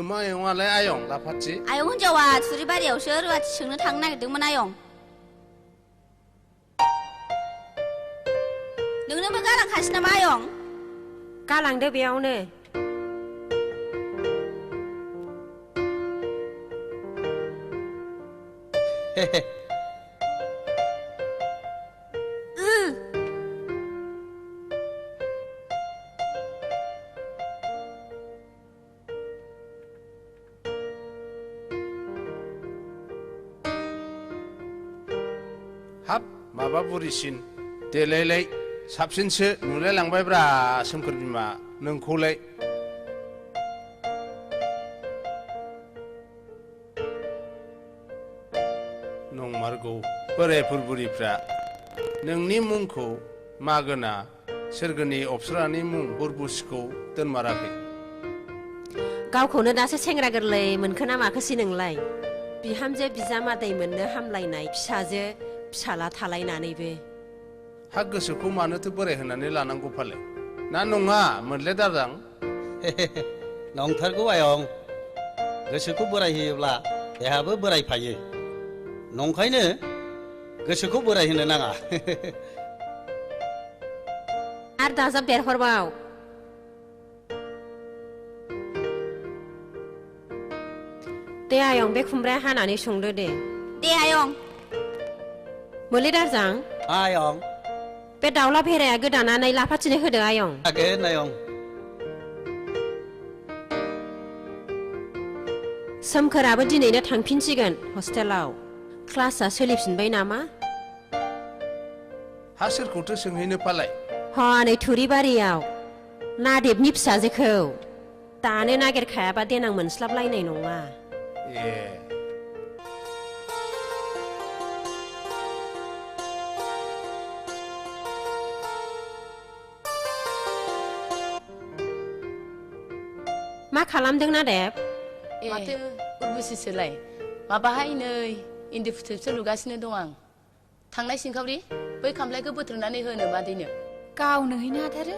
मा आयंआलाय आयं लाफाथि आयं हिनजावा थुरिबारियावसो रुवाथि सोंनो थांनो नागिरदोंमोन आयं नोंनोबो गालांखासै नामा आयं गालांदो बेयावनो हाब माबा बुरिसिन देलायलाय साबसिनसो नुलायलांबायब्रा सोमखोर बिमा नोंखौलाय नंमारगौ बोरायफोर बुरिफ्रा नोंनि मुंखौ मागोना सोरगोनि अप्सरानि मुं बुरबुसिखौ दोनमाराखै गावखौनो दासो सेंग्रा गोरलै मोनखोना माखोसै नोंलाय बिहामजो बिजामादै मोननो हामलायनाय फिसाजो फिसाला थालायनानैबो हा गोसोखौ मानोथो बोराय होनानै लानांगौ फालाय ना नङा मोनले दादां नंथारगौ आयं गोसोखौ बोराय होयोब्ला देहाबो बोरायफायो नंखायनो गोसोखौ बोराय होनो नाङा आरो दाजाब देरहरबाव दे आयं बे खुमब्राया हानानै संदो दे आयं मोले दारजां आयं बे दाउला भेराया गोदानानै लाफाथिनो होदो आयं हागोन आयं सोमखोराबो दिनैनो थांफिनसिगोन हस्टेलाव क्लासआ सोलिफिनबाय नामा हा सोरखौथो सोंहैनो फालाय हनै थुरिबारियाव नादेबनि फिसाजोखौ दानो नागिरखायाबा देनां मोनस्लाबलायनाय नङा ए मा खालामदों नादेब माथो उरबुसिसोलाय माबाहाय नै इन्दि फुथुबसो लुगासिनो दं आं थांनाय सिंखावरि बै खामफ्लायखौ बोथ्रोदनानै होनो मादैनो गावनो हैनो हाथारो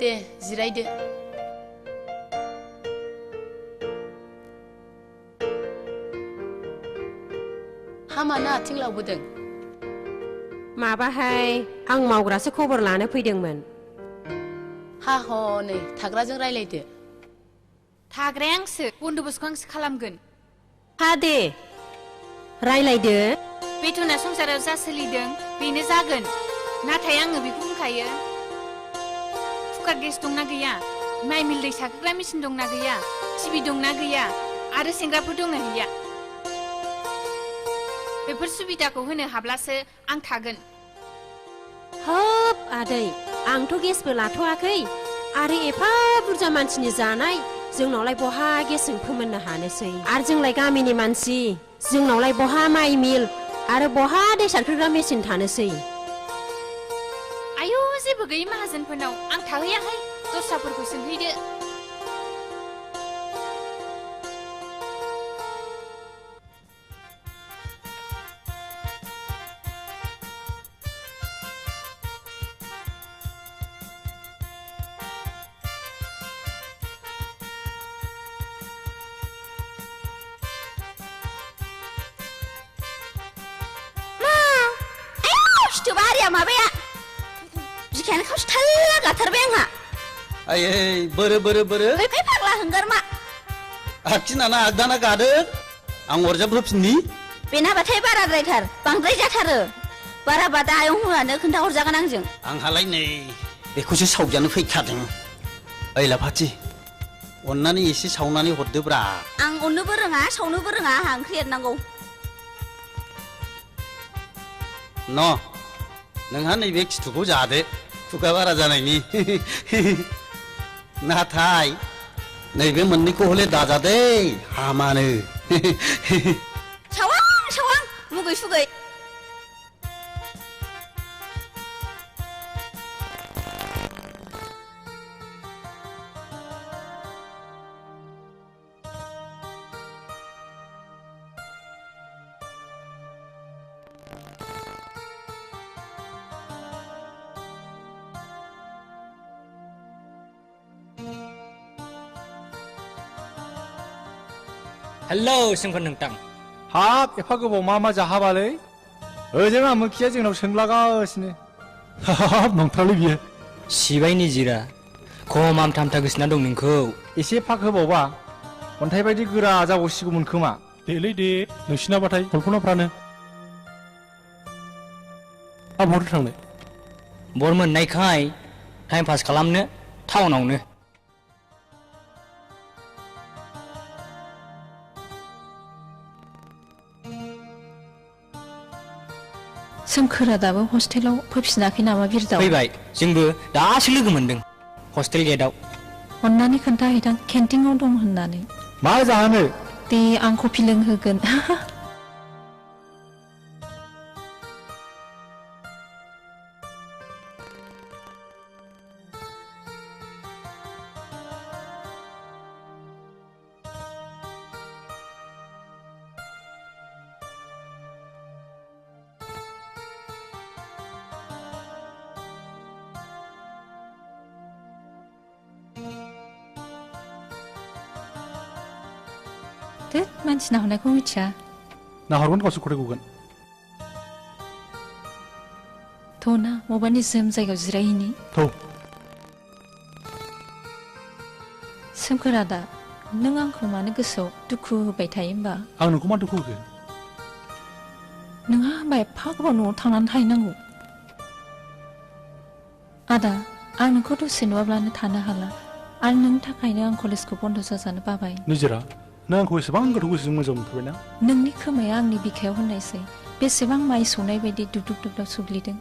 दे जिरायदो हामानो आथिं लावबोदों माबाहाय आं मावग्रासो खबर लानो फैदोंमोन हा हनै थाग्राजों रायलायदो थाग्राया आंसो बन्दोबस्तखौ आंसो खालामगोन हा दे रायलायदो बेथना संसाराव जा सोलिदों बेनो जागोन नाथाय आङो बेखौ बुंखायो कुकार गेस दंना गैया माइ मिल दै सारग्रा मेसिन दंना गैया टिभि दंना गैया आरो सेंग्राफोर दंना गैया बेफोर सुबिदाखौ होनो हाब्लासो आं थागोन हाब आदै आंथ' गेसबो लाथ'वाखै आरो एफा बुरजा मानसिनि जानाय जोंनावलाय बहा गेसजों फोमोननो हानोसै आरो जोंलाय गामिनि मानसि जोंनावलाय बहा माइ मिल आरो बहा दै सारग्रा मेसिन थानोसै आयौ जेबो गैयै माहाजोनफोरनाव आं थाहैयाहाय दस्राफोरखौ सोंहैदो फिथोबारिया माबाया बिखायानो खावसे थाल्ला गाथारबाय आंहा आयै बोरो फै फाग्ला हंगार मा आखिनाना आगदाना गादो आं अरजाब होफिननि बेनाबाथाय बाराद्रायथार बांद्राय जाथारो बाराबा दा आयं हुवानो खोन्थाहरजागोन आंजों आंहालाय नै बेखौसो सावजानो फैखादों ओइ लाफाथि अन्नानै एसे सावनानै हरदोब्रा आं अननोबो रोङा सावनोबो रोङा आंहा ओंख्रि एरनांगौ न' नोंहा नैबे खिथुखौ जादो खुगा बारा जानायनि नाथाय नैबे मोननैखौ हले दाजादे हामानो सावां मुगै सुगै हेलौ सोमखोर नोंथां हाब एफा गोबाव मा जाहाबालै ओजों आमोखिया जोंनाव सोंलागासिनो हाब नंथारलै बियो सिबाय निजिरा खम आमथा गोसोना दं नोंखौ एसे फाक होबावबा अन्थाइ बायदि गोरा जाबावसिगौमोन खोमा देलै दे नोंसिनाबाथाय कल्पनाफ्रानो बहाथो थांनो बर मोननायखाय टाइम पास खालामनो टाउनावनो सोमखोरा दाबो हस्टेलाव फैफिनाखै नामा बिरदाव फैबाय जोंबो दासो लोगो मोनदों हस्टेल गेटआव अन्नानै खोन्थाहैदां केन्टिनाव दं होननानै मा जानो दे आं कफि लोंहोगोन मानसि नाहरनायखौ मिथिया नाहरगोन गावसो खथाय गगोन थ'ना मबानि जोम जायगायाव जिरायहैनि सोमखोरा दा नों आंखौ मानो गोसोआव दुखु होबाय थायो होमबा आं नोंखौ मा दुखु होखो नोंहा होमबा एफा गोबाव न'आव थांनानै थाहैनांगौ आदा आं नोंखौ दसे नुवाब्लानो थानो हाला आरो नोंनि थाखायनो आं कलेजखौ बन्द जाजानो बाबाय निजिरा नों आंखौ एसेबां गोथौ गोसोजों मोजां मोनथारबायना नोंनि खोमाया आंनि बिखायाव होननायसै बेसेबां माइ सौनाय बायदि दुबदुब दुबदाव सुग्लिदों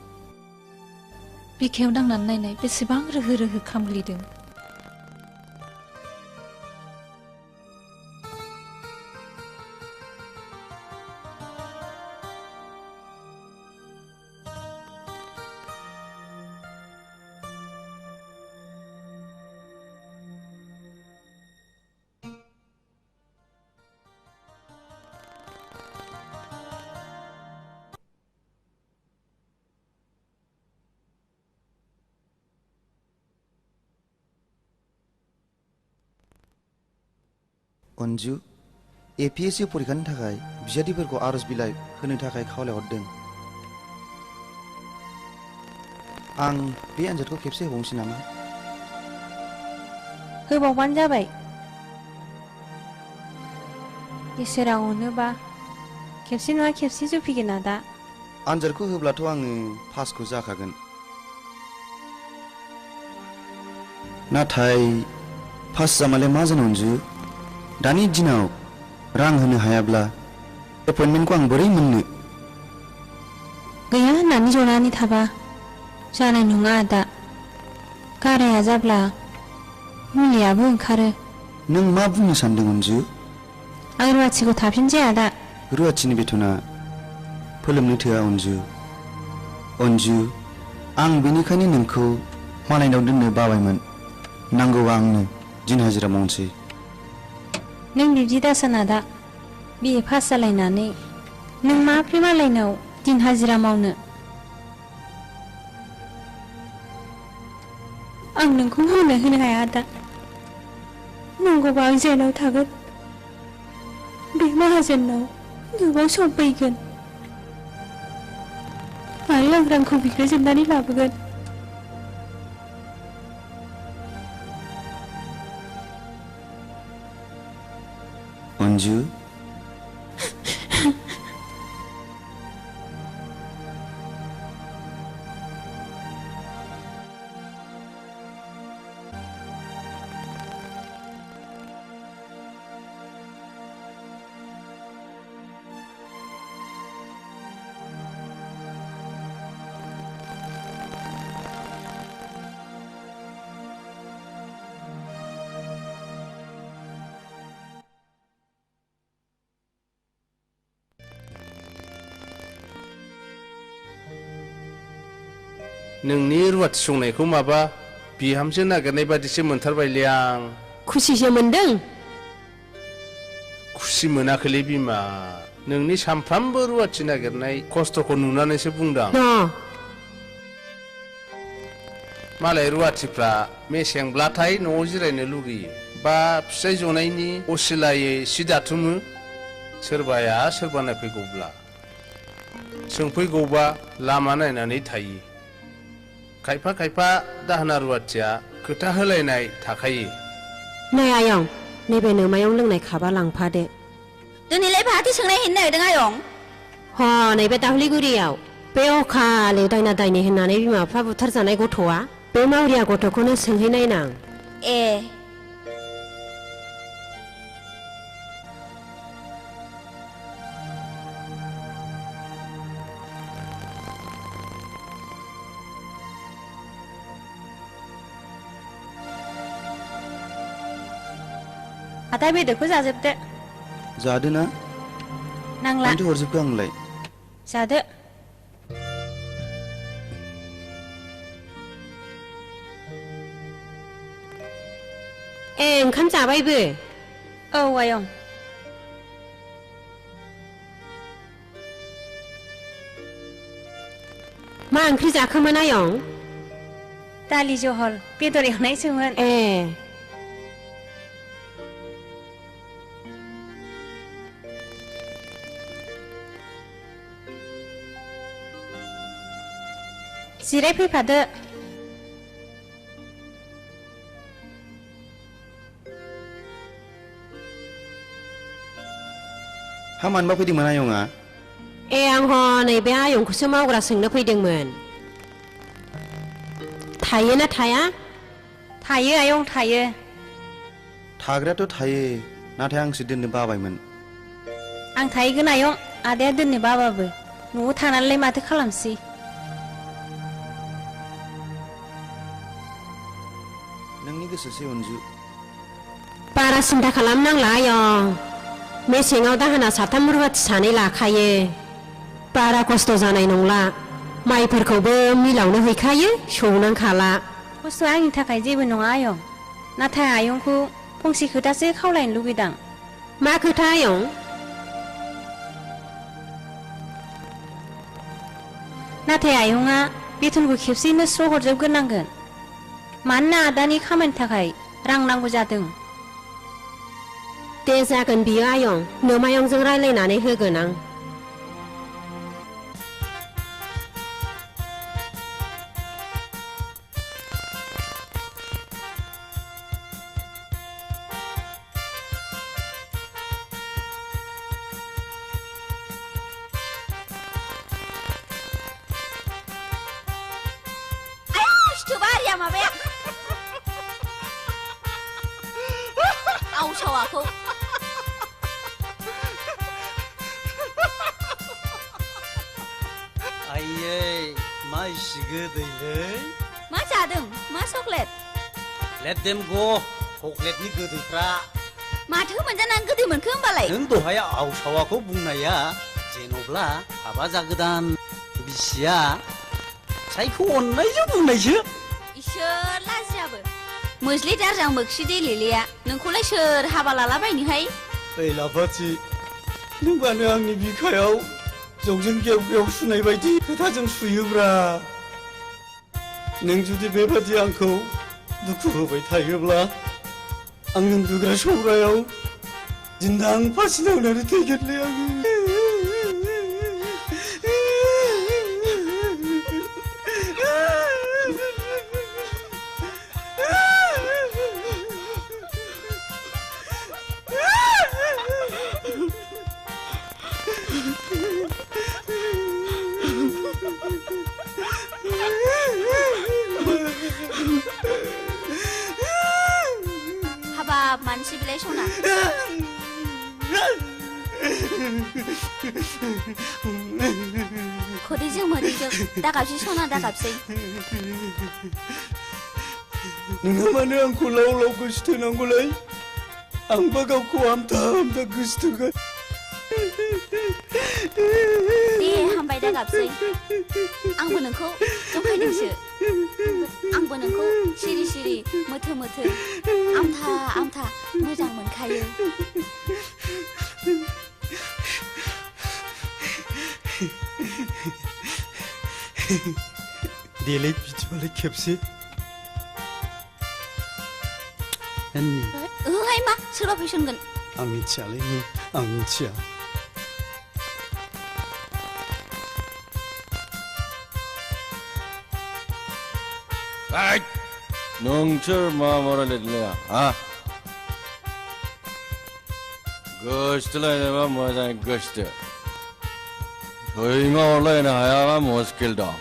बिखायाव दांनानै नायनाय बेसेबां रोहो रोहो खामग्लिदों अन्जु एपिएससि परिखानि थाखाय बिजाथिफोरखौ आरज बिलाइ होनो थाखाय खावलायहरदों आं बे आनजादखौ खेबसे होबावनोसै नामा होबावबानो जाबाय इसोरा अनोबा खेबसे नङा खेबसे जोफैगोन आदा आनजादखौ होब्लाथ' आङो पासखौ जाखागोन नाथाय पास जामालाय मा जानो अन्जु दानि दिनाव रां होनो हायाब्ला एपइन्टमेन्टखौ आं बोरै मोननो गैया होननानै जनानै थाबा जानाय नङा आदा गाराया जाब्ला मुलियाबो ओंखारो नों मा बुंनो सानदों अन्जु आं रुवाथिखौ थाफिनसै आदा रुवाथिनि बेथना फोलोमनो थोआ अन्जु आं बेनिखायनो नोंखौ मालायनाव दोननो बाबायमोन नांगौबा आंनो दिन हाजिरा मावनोसै नों बिदि दासान आदा बिए पास जालायनानै नों माब्रै मालायनाव दिन हाजिरा मावनो आं नोंखौ मावनो होनो हाया आदा नांगौबा आं जेनाव थागोन बे माहाजोननाव गोबाव सम फैगोन आरो आं रांखौ बिग्रायजोबनानै लाबोगोन अन्जु नोंनि रुवाथि संनायखौ माबा बिहामजो नागिरनाय बादिसो मोनथारबायलै आं खुसिसो मोनदों खुसि मोनाखैलै बिमा नोंनि सामफ्रामबो रुवाथि नागिरनाय खस्थ'खौ नुनानैसो बुंदां मालाय रुवाथिफ्रा मेसेंब्लाथाय न'आव जिरायनो लुगैयो बा फिसाय जनायनि असिलायै सि दाथुमो सोरबाया सोरबा नायफैगौब्ला सोंफैगौबा लामा नायनानै थायो खायफा खायफा दाहोना रुवाथिया खोथा होलायनाय थाखायो नै आयं नैबे नोमायाव लोंनाय खाबा लांफादो दिनैलाय बहाथो सोंनाय हैनो नागिरदों आयं ह नैबे दावलिगुरियाव बे अखालि दायना दायनि होननानै बिमा बिफा बुथारजानाय गथ'आ बे मावरिया गथ'खौनो सोंहैनाय नां ए आदा बेदरखौ जाजोबदो जादो ना नांला मानोथो हरजोबखो आंलाय जादो ए ओंखाम जाबायबो औ आयं मा ओंख्रि जाखोमोन आयं दालि जहल बेदर एवनायसोमोन ए जिरायफैफादो हा मानोबा फैदोंमोन आयंआ ए आं ह नैबे आयंखौसो मावग्रा सोंनो फैदोंमोन थायो ना थाया थायो आयं थायो थाग्रायाथ' थायो नाथाय आंसो दोननो बाबायमोन आं थाहैगोन आयं आदाया दोननो बाबाबो न'आव थानानैलाय माथो खालामसै नोंनि गोसोसै अनजु बारा सिन्था खालामनांला आयं मेसेङाव दाहोना साथाम रुवाथि सानै लाखायो बारा खस्थ' जानाय नंला माइफोरखौबो मिलावनो हैखायो सौनांखाला खस्थ'आ आंनि थाखाय जेबो नङा आयं नाथाय आयंखौ फंसे खोथासो खावलायनो लुगैदां मा खोथा आयं नाथाय आयंआ बेथनखौ खेबसेयैनो स्र' हरजोबग्रोनांगोन मानोना आदानि खामानिनि थाखाय रां नांगौ जादों दे जागोन बियो आयं नोमायंजों रायलायनानै होगोन आं आवसावाखौ आइयै मा इसे गोदैलै मा जादों मा चक्लेट लेट देम ग' चक्लेटनि गोदैफ्रा माथो मोनजानानै गोदै मोनखो होमबालाय नों दहाय आवसावाखौ बुंनाया जेन'ब्ला हाबा जागोदान बिसिया फिसायखौ अननायजों बुंनायसो इसोर लाजियाबो मोज्लि दारजां मोखि देलेलेया नोंखौलाय सोर हाबा लालाबायनोहाय ओइ लाफाथि नोंबानो आंनि बिखायाव जौजों गेव गेव सुनाय बायदि खोथाजों सुयोब्रा नों जुदि बेबादि आंखौ दुखु होबाय थायोब्ला आं उन्दुग्रा सौरायाव दिन्दां फासि नांनानै थैगोनलै आङो हाबाब मानसि बिलाइ सना खोदैजों मोदैजों दागाबसै सना दागाबसै नोङो मानो आंखौ लाव लाव गोसोथोनांगौलै आंबा गावखौ हामथा हामथा गोसोथोगोन दे हामबाय दागाबसै आंबो नोंखौ जंखायदोंसो आंबो नोंखौ सिरि सिरि मोथो मोथो आमथा आमथा मोजां मोनखायो देलै बिदिबालाय खेबसे ओहाय मा सोरबा फैसनगोन आं मिथियालै आं मिथिया नोंसोर मा रायलायदोंलै हा गोसथोलायनोबा मोजाङै गोसथो हैमावलायनो हायाबा मुस्किल दं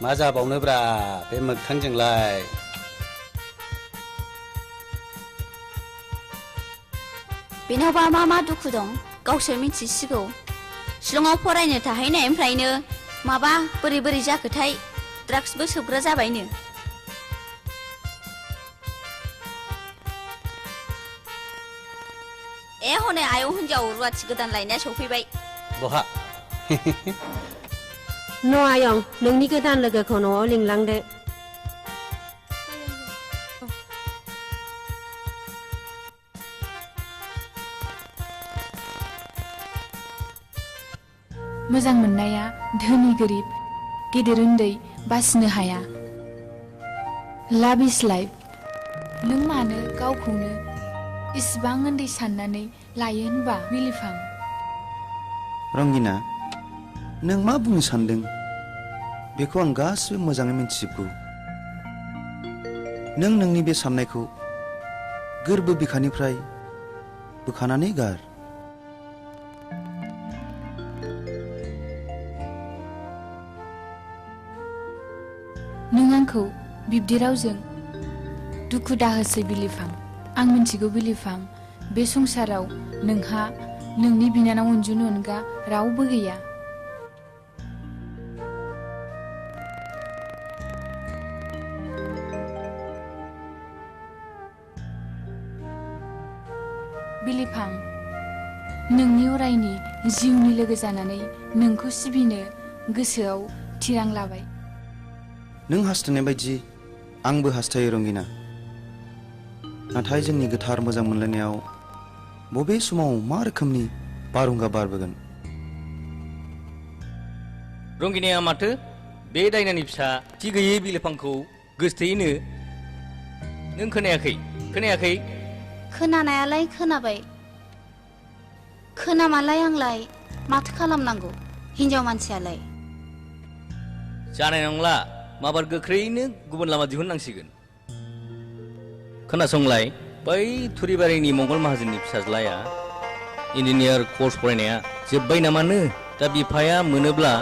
मा जाबावनोब्रा बे मोगथांजोंलाय बेनावबा मा दुखु दं गावसो मिथिसिगौ शिलंआव फरायनो थाहैनायनिफ्रायनो माबा बोरै जाखोथाय ड्राग्सबो सोबग्रा जाबायनो हनै आयं हिन्जाव रुवाथि गोदान लायनाया सफैबाय बहा न' आयं नोंनि गोदान लोगोखौ न'आव लिंलांदो मोजां मोननाया धोनि गोरिब गेदेर उन्दै बासिनो हाया लाभ इज लाइफ नों मानो गावखौनो इसिबां उन्दै साननानै लायो होनबा बिलिफां रंगिना नों मा बुंनो सानदों बेखौ आं गासिबो मोजाङै मिथिजोबगौ नों नोंनि बे साननायखौ गोरबो बिखानिफ्राय बोखानानै गार नों आंखौ बिब्दि रावजों दुखु दाहोसै बिलिफां आं मिथिगौ बिलिफां बे संसाराव नोंहा नोंनि बिनानाव अनजुनि अनगा रावबो गैया बिलिफां नोंनि अरायनि जिउनि लोगो जानानै नोंखौ सिबिनो गोसोआव थिरां लाबाय नों हास्थायनाय बायदि आंबो हास्थायो रंगिना नाथाय जोंनि गोथार मोजां मोनलायनायाव बबे समाव मा रोखोमनि बारहुंखा बारबोगोन रंगिनाया माथो बे दायनानि फिसा थि गैयै बिलिफांखौ गोसथोयैनो नों खोनायाखै खोनानायालाय खोनाबाय खोनामालाय आंलाय माथो खालामनांगौ हिन्जाव मानसियालाय जानाय नंला माबार गोख्रैनो गुबुन लामा दिहुननांसिगोन खोनासंलाय बै थुरिबारिनि मंगल माहाजोननि फिसाज्लाया इन्जिनियार कर्स फरायनाया जोब्बाय नामानो दा बिफाया मोनोब्ला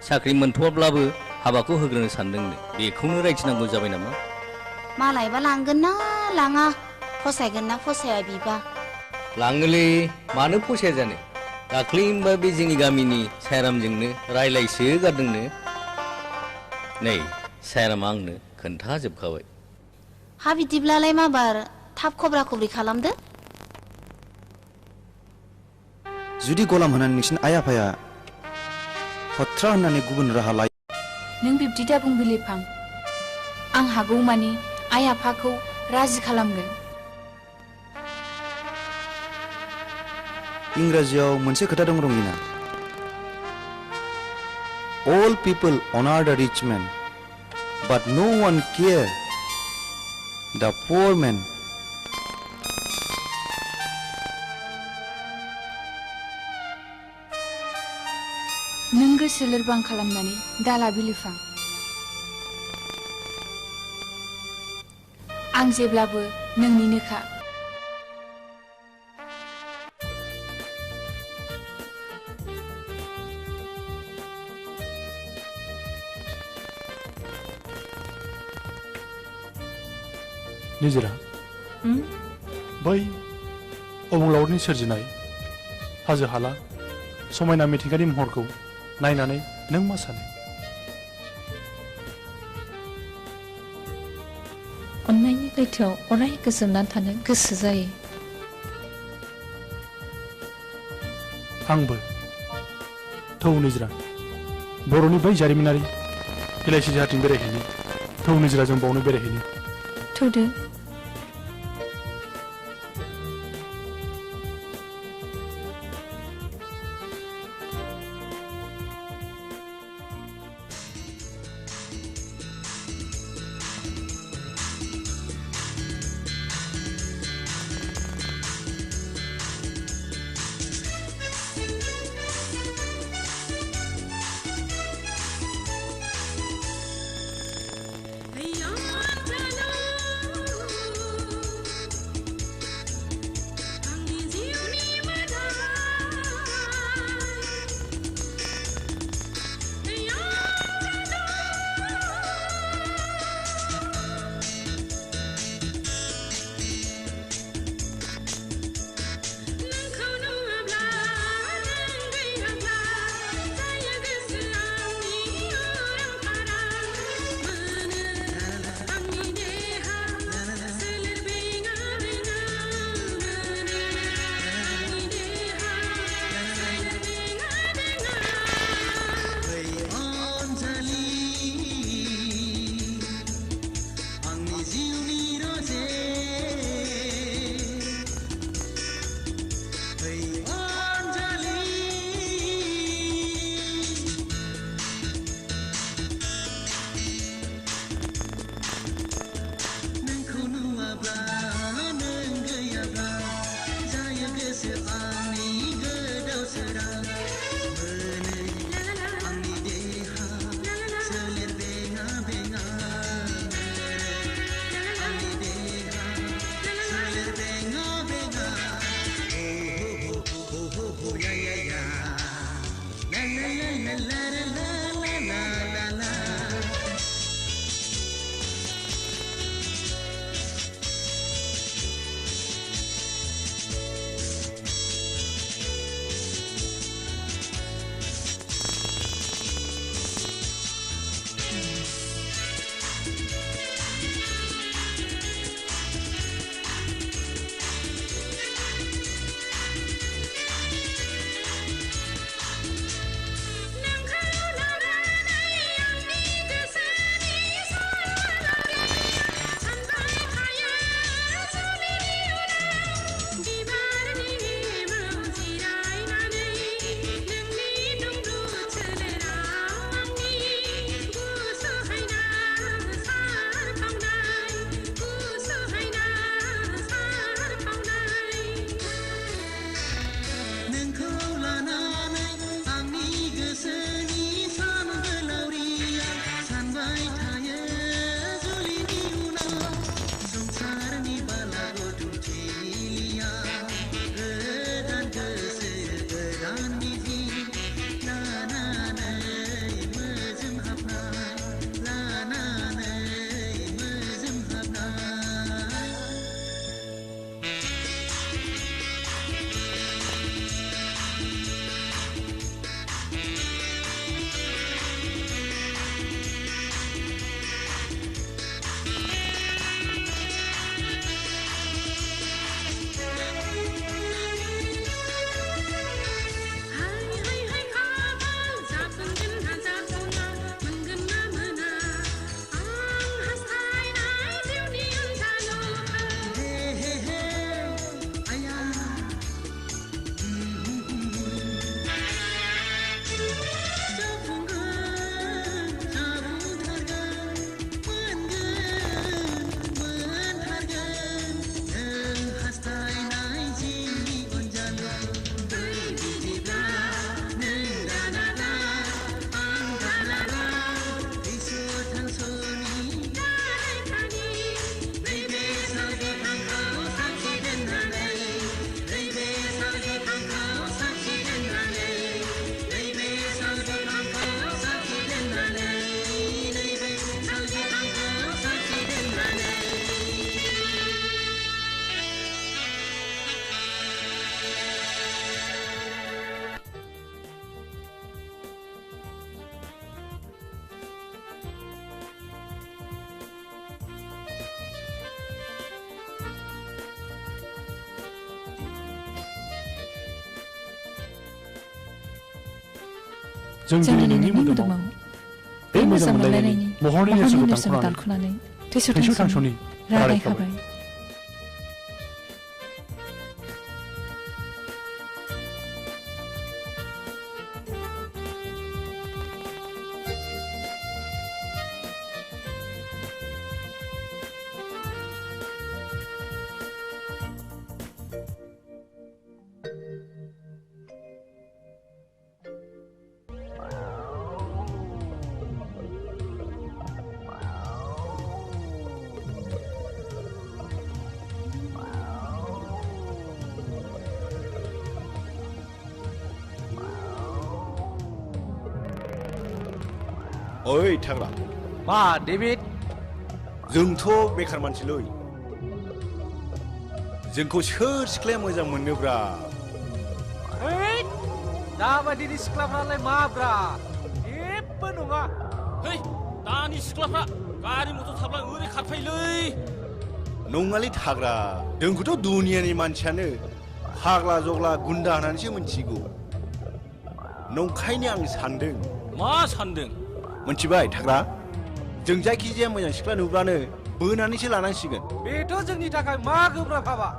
साख्रि मोनथ'वाब्लाबो हाबाखौ होग्रोनो सानदोंनो बेखौनो रायथिनांगौ जाबाय नामा मालायबा लांगोन ना लाङा फसायगोन ना फसाया बिबा लाङोलै मानो फसाया जानो दाख्लैबा बे जोंनि गामिनि सायरामजोंनो रायलायसो गारदोंनो नै सायरामा आंनो खोन्थाजोबखाबाय हा बिदिब्लालाय माबार थाब खब्रा खब्रि खालामदो जुदि गलाम होनानै नोंसिनि आइ आफाया हथ्रा होननानै गुबुन राहा लायो नों बिब्दि दा बुं बिलिफां आं हागौ मानि आइ आफाखौ राजि खालामगोन इंराजियाव मोनसे खोथा दं रंगिना All people honor the rich man, but no one care the poor man. नों गोसो लोरबां खालामनानै दाला बिलिफां आं जेब्लाबो नोंनिनोखा निजिरा बै अबंलावरनि सोरजिनाय हाजो हाला समायना मिथिंगानि महरखौ नायनानै नों मा सानो अननायनि लैथोआव अराय गोजोमनानै थानो गोसो जायो आंबो थौ निजिरा बर'नि बै जारिमिनारि बिलाइसि जाहाथिं बेरायहैनो थौ निजिरा जों बावनो बेरायहैनो थौदो जों दिनै नोंनि मोदोमाव बे मोजां मोनलायनायनि महरनि नेरसोनखौ दानख'नानै थैस' थांस'नि रादायखाबाय। ओइ थाग्रा मा डेभिड जोंथ' बेखार मानसिलै जोंखौ सोर सिख्लाया मोजां मोनोब्रा दाबायदिनि सिख्लाफ्रालाय माब्रा जेबो नङा दानि सिख्लाफ्रा गारि मटर थाब्ला ओरै खारफायोलै नङालै थाग्रा जोंखौथ' दुनियानि मानसियानो फाग्ला जग्ला गुन्दा होननानैसो मिथिगौ नंखायनो आं सानदों मा सानदों मिथिबाय थाग्रा जों जायखिजाया मोजां सिख्ला नुब्लानो बोनानैसो लानांसिगोन बेथ' जोंनि थाखाय मा गोब्राब हाबा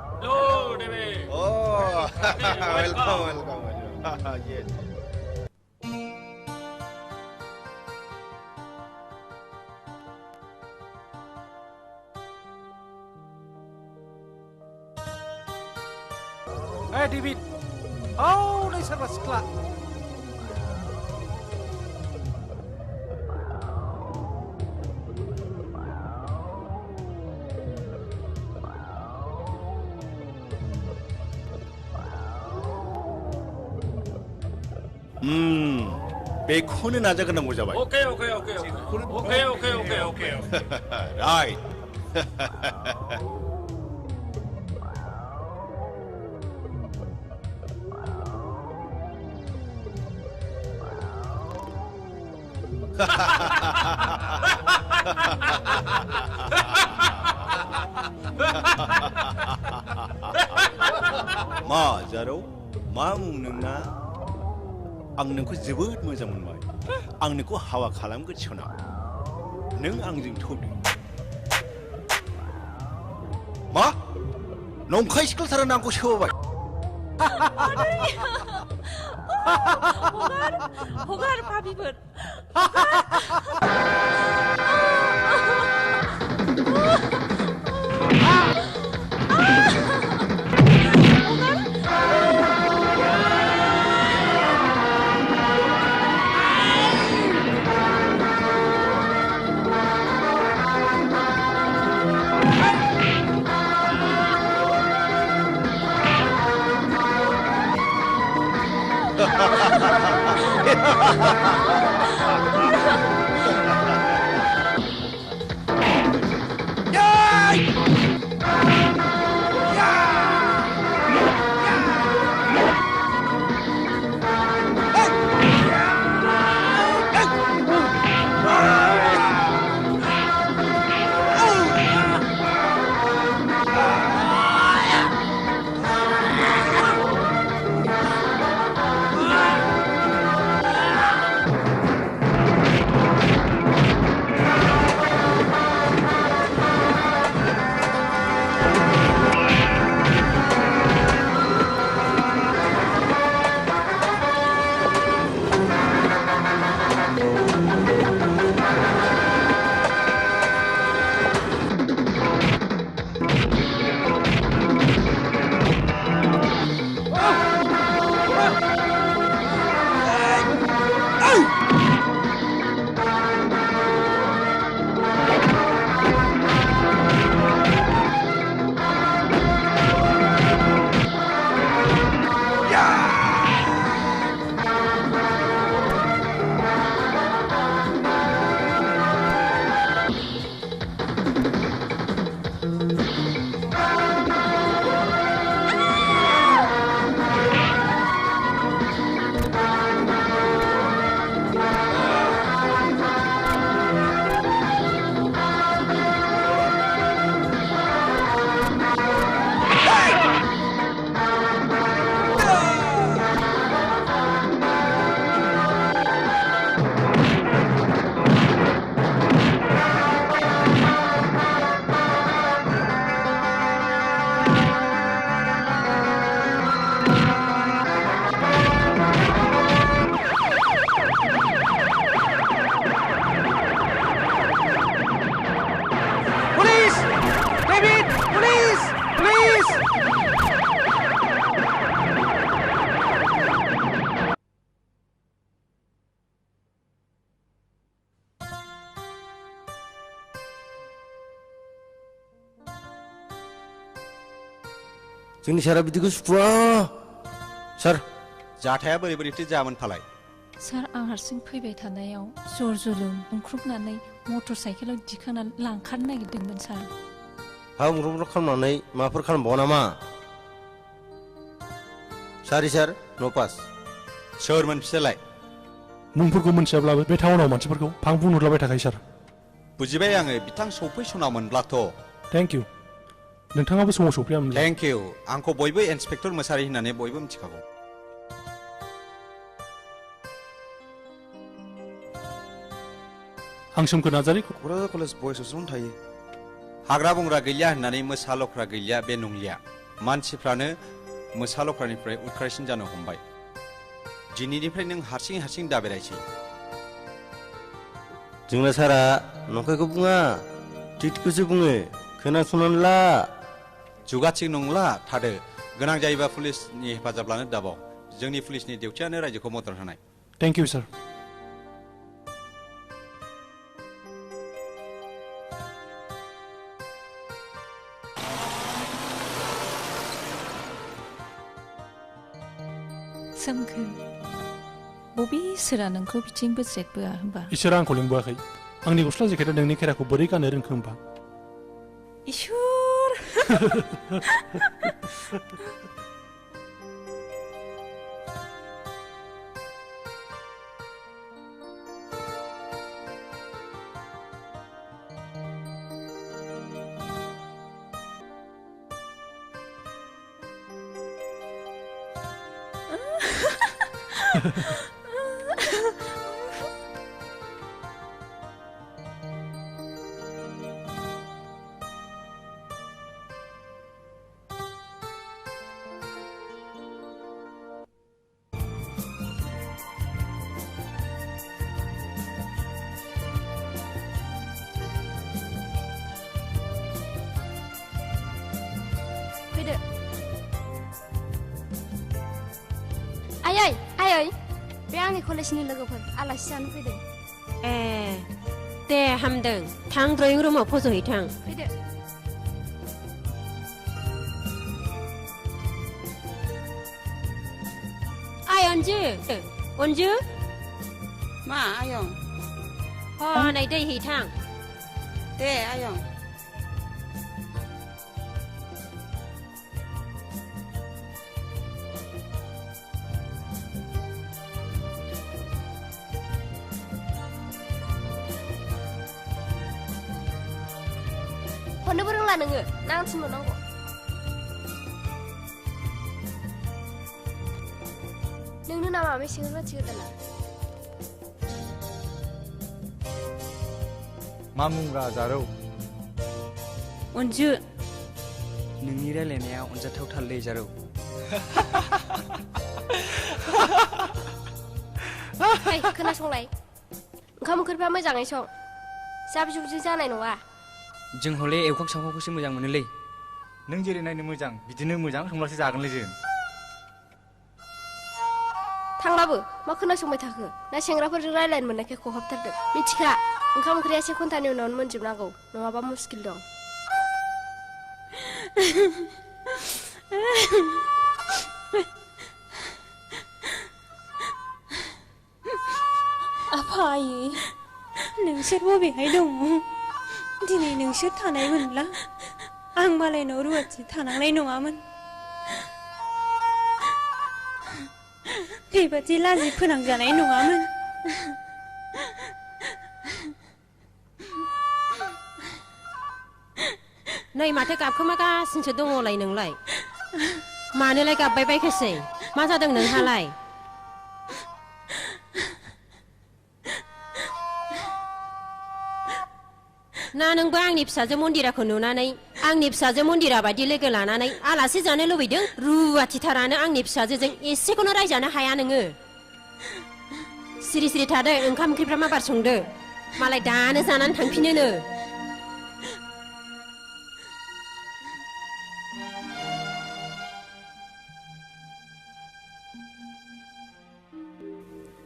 डेभिड नै सोरबा सिख्ला बेखौनो नाजाग्रोनांगौ जाबाय अके राइट मा जारौ मा मुं नोंना आं नोंखौ जोबोद मोजां मोनबाय आं नोंखौ हाबा खालामगोन सना नों आंजों थौदो मा नंखाय सिख्लाथारा आंखौ सोबाय हगार भाबिफोर जोंनि सारा बिदिखौ सुखुवा सार जाथाया बोरै बोरैथो जामोन फालाय सार आं हारसिं फैबाय थानायाव जर जलुम बुंख्रुबनानै मटर साइकेलाव दिखांनानै लांखारनो नागिरदोंमोन सार हा मुंख्रं खालामनानै माबाफोर खालामबावा नामा सारि सार न' पास सोरमोन बिसोरलाय मुंफोरखौ मोनथियाब्लाबो बे टाउनाव मानसिफोरखौ फां बुंहरलाबाय थाखायो सार बुजिबाय आङो बिथां सफैसनामोनब्लाथ' थेंक इउ नोंथाङाबो समाव सफैयामोन थेंक इउ आंखौ बयबो इन्सपेक्टर मोसारि होननानै बयबो मिथिखागौ आं सोमखोर नार्जारि क'क्राझार कलेज बयस हस्टेलावनो थायो हाग्रा बंग्रा गैलिया होननानै मोसा लख्रा गैलिया बे नंलिया मानसिफ्रानो मोसा लख्रानिफ्राय उदखारसिन जानो हमबाय दिनैनिफ्राय नों हारसिं हारसिं दाबेरायसै जोंना सारा नंखायखौ बुङा थिगखौसो बुङो खोनासंनानै ला जुगा थिग नंला थादो गोनां जायोबा पुलिसनि हेफाजाब लानो दाबाव जोंनि पुलिसनि डिउटियानो रायजोखौ मदद होनाय थेंक इउ सार सोमखोर बबे इसोरा नोंखौ बिथिं बोज्रेद बोआ होनबा इसोरा आंखौ लिंबोआखै आंनि गस्ला जेकेटा नोंनि खेराखौ बोरै गाननो रोंखो होनबा इसोर फैदो आयै आयै बे आंनि कलेजनि लोगोफोर आलासि जानो फैदों ए दे हामदों थां ड्रयिं रुमाव फज'हैथां फैदो आय अनजु अनजु मा आयं हनै दै हैथां दे आयं हरनोबो रोंला नोङो ना आं थिनहरनांगौ नोंनो नामा मेसेंनि रुवाथि गोदाना मा मुंब्रा जारौ अनजु नोंनि रायलायनाया अनजाथावथारलै जारौ खोनासंलाय ओंखाम ओंख्रिफ्रा मोजाङै सं जाब जुबजों जानाय नङा जों हले एवखां सावखांखौसो मोजां मोनोलै नों जेरै नायनो मोजां बिदिनो मोजां संब्लासो जागोनलै जों थांलाबो मा खोनासंबाय थाखो ना सेंग्राफोरजों रायलायनो मोननायखाय खहाबथारदों मिथिखा ओंखाम ओंख्रिया 1 घन्टानि उनावनो मोनजोबनांगौ नङाबा मुस्किल दं आफा आयै नोंसोर बबेहाय दङ दिनै नोंसोर थानायमोनब्ला आं मालायनाव रुवाथि थानांनाय नङामोन बेबादि लाजि फोनांजानाय नङामोन नै माथो गाबखोमागासिनोसो दङलाय नोंलाय मानोलाय गाबबाय बायखोसै मा जादों नोंहालाय ना नोंबो आंनि फिसाजो मन्दिराखौ नुनानै आंनि फिसाजो मन्दिरा बायदि लोगो लानानै आलासि जानो लुबैदों रुवाथिथारानो आंनि फिसाजोजों एसेखौनो रायजानो हाया नोङो सिरि सिरि थादो ओंखाम ओंख्रिफ्रा मा बार संदो मालाय दानो जानानै थांफिनोनो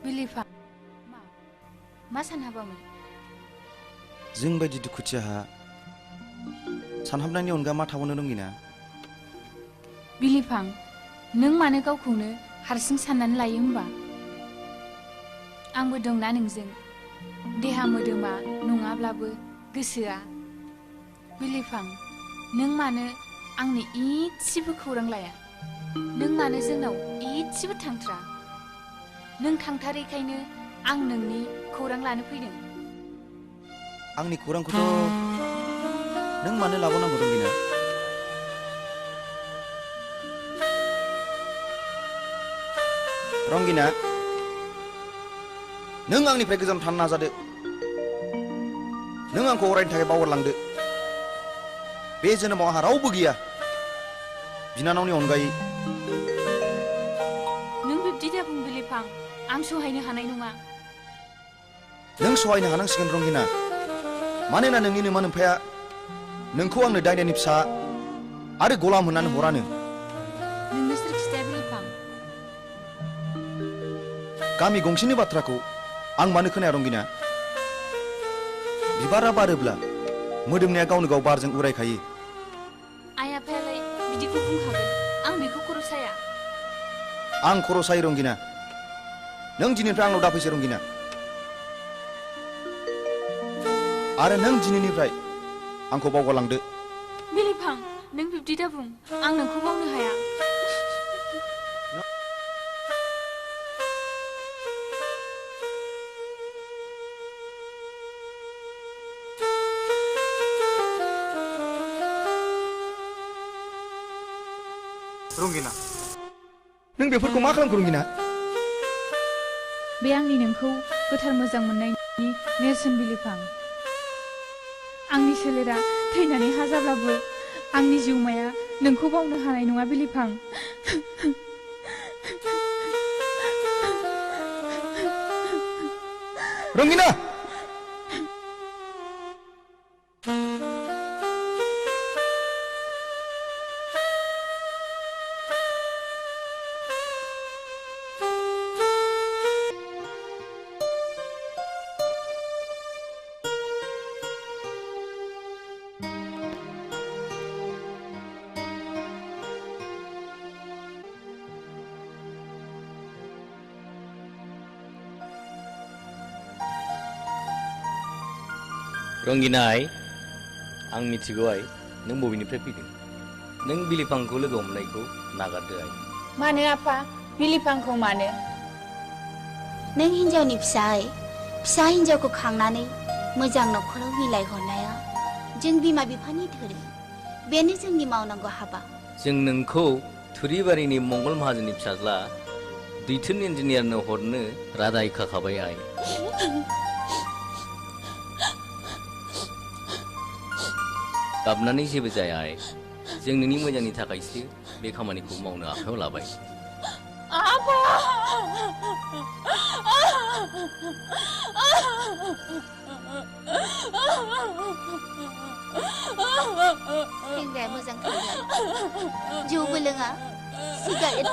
बिलिफा मा सानहाबामोन जों बायदि दुखुथियाहा सानहाबनायनि अनगा मा थाबावनो दंगिना बिलिफां नों मानो गावखौनो हारसिं साननानै लायो होमबा आंबो दंना नोंजों देहा मोदोमा नङाब्लाबो गोसोआ बिलिफां नों मानो आंनि इसेबो खौरां लाया नों मानो जोंनाव इसेबो थांथ्रा नों थांथारैखायनो आं नोंनि खौरां लानो फैदों आंनि खौरांखौथ' नों मानो लाबावनांगौ रंगिना रंगिना नों आंनिफ्राय गोजान थानो नाजादो नों आंखौ अरायनि थाखाय बावगारलांदो बे जोनोमाव आंहा रावबो गैया बिनानावनि अनगायै नों बिब्दि दाबुं बिलिफां आं सहायनो हानाय नङा नों सहायनो हानांसिगोन रंगिना मानोना नोंनि नोमा नोम्फाया नोंखौ आंनो दायनानि फिसा आरो गलाम होननानै हरानो नोंनो सोर खिथाया बिलिफां गामि गंसेनि बाथ्राखौ आं मानो खोनाया रंगिना बिबारा बारोब्ला मोदोमनाया गावनो गाव बारजों उरायखायो आइ आफायालाय बिदिखौ बुंखागोन आं बेखौ खर' साया आं खर' सायो रंगिना नों दिनैनिफ्राय आंनाव दाफैसै रंगिना आरो नों दिनैनिफ्राय आंखौ बावगारलांदो बिलिफां नों बिब्दि दाबुं आं नोंखौ बावनो हाया रंगिना नों बेफोरखौ मा खालामखो रंगिना बे आंनि नोंखौ गोथार मोजां मोननायनि नेरसोन बिलिफां आंनि सोलेरा थैनानै हा जाब्लाबो आंनि जिउमाया नोंखौ बावनो हानाय नङा बिलिफां रंगिना रंगिनाय आं मिथिगौ आइ नों बबेनिफ्राय फैदों नों बिलिफांखौ लोगो हमनायखौ नागारदो आइ मानो आफा बिलिफांखौ मानो नों हिन्जावनि फिसा हिन्जावखौ खांनानै मोजां न'खराव बिलाइहरनाया जों बिमा बिफानि धोरोम बेनो जोंनि मावनांगौ हाबा जों नोंखौ थुरिबारिनि मंगल माहाजोननि फिसाज्ला दैथुन इन्जिनियारनो हरनो रादाय खाखाबाय आइ गाबनानै जेबो जाया आइ जों नोंनि मोजांनि थाखायसो बे खामानिखौ मावनो आखायाव लाबाय सेंग्राया मोजां थांगोन जौबो लोङा सिगारेट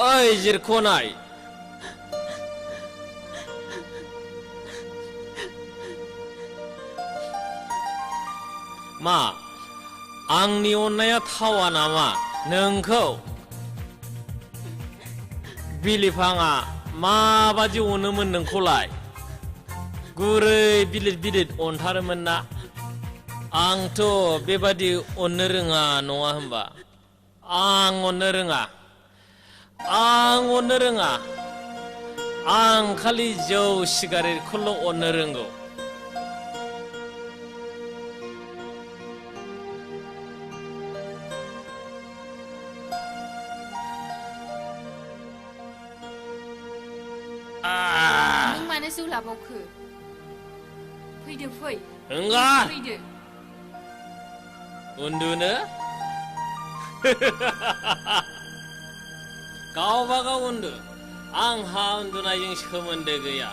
ओइ जिरख'नाय मा आंनि अननाया थावा नामा नोंखौ बिलिफाङा माबादि अनोमोन नोंखौलाय गुरै बिलिद बिलिद अनथारोमोन ना आंथ' बेबादि अननो रोङा नङा होमबा आं अननो रोङा आं खालि जौ सिगारेटखौल' अननो रोंगौ जाखो फैदो फै ओंगार फैदो उन्दुनो गावबा गाव उन्दु आंहा उन्दुनायजों सोमोन्दो गैया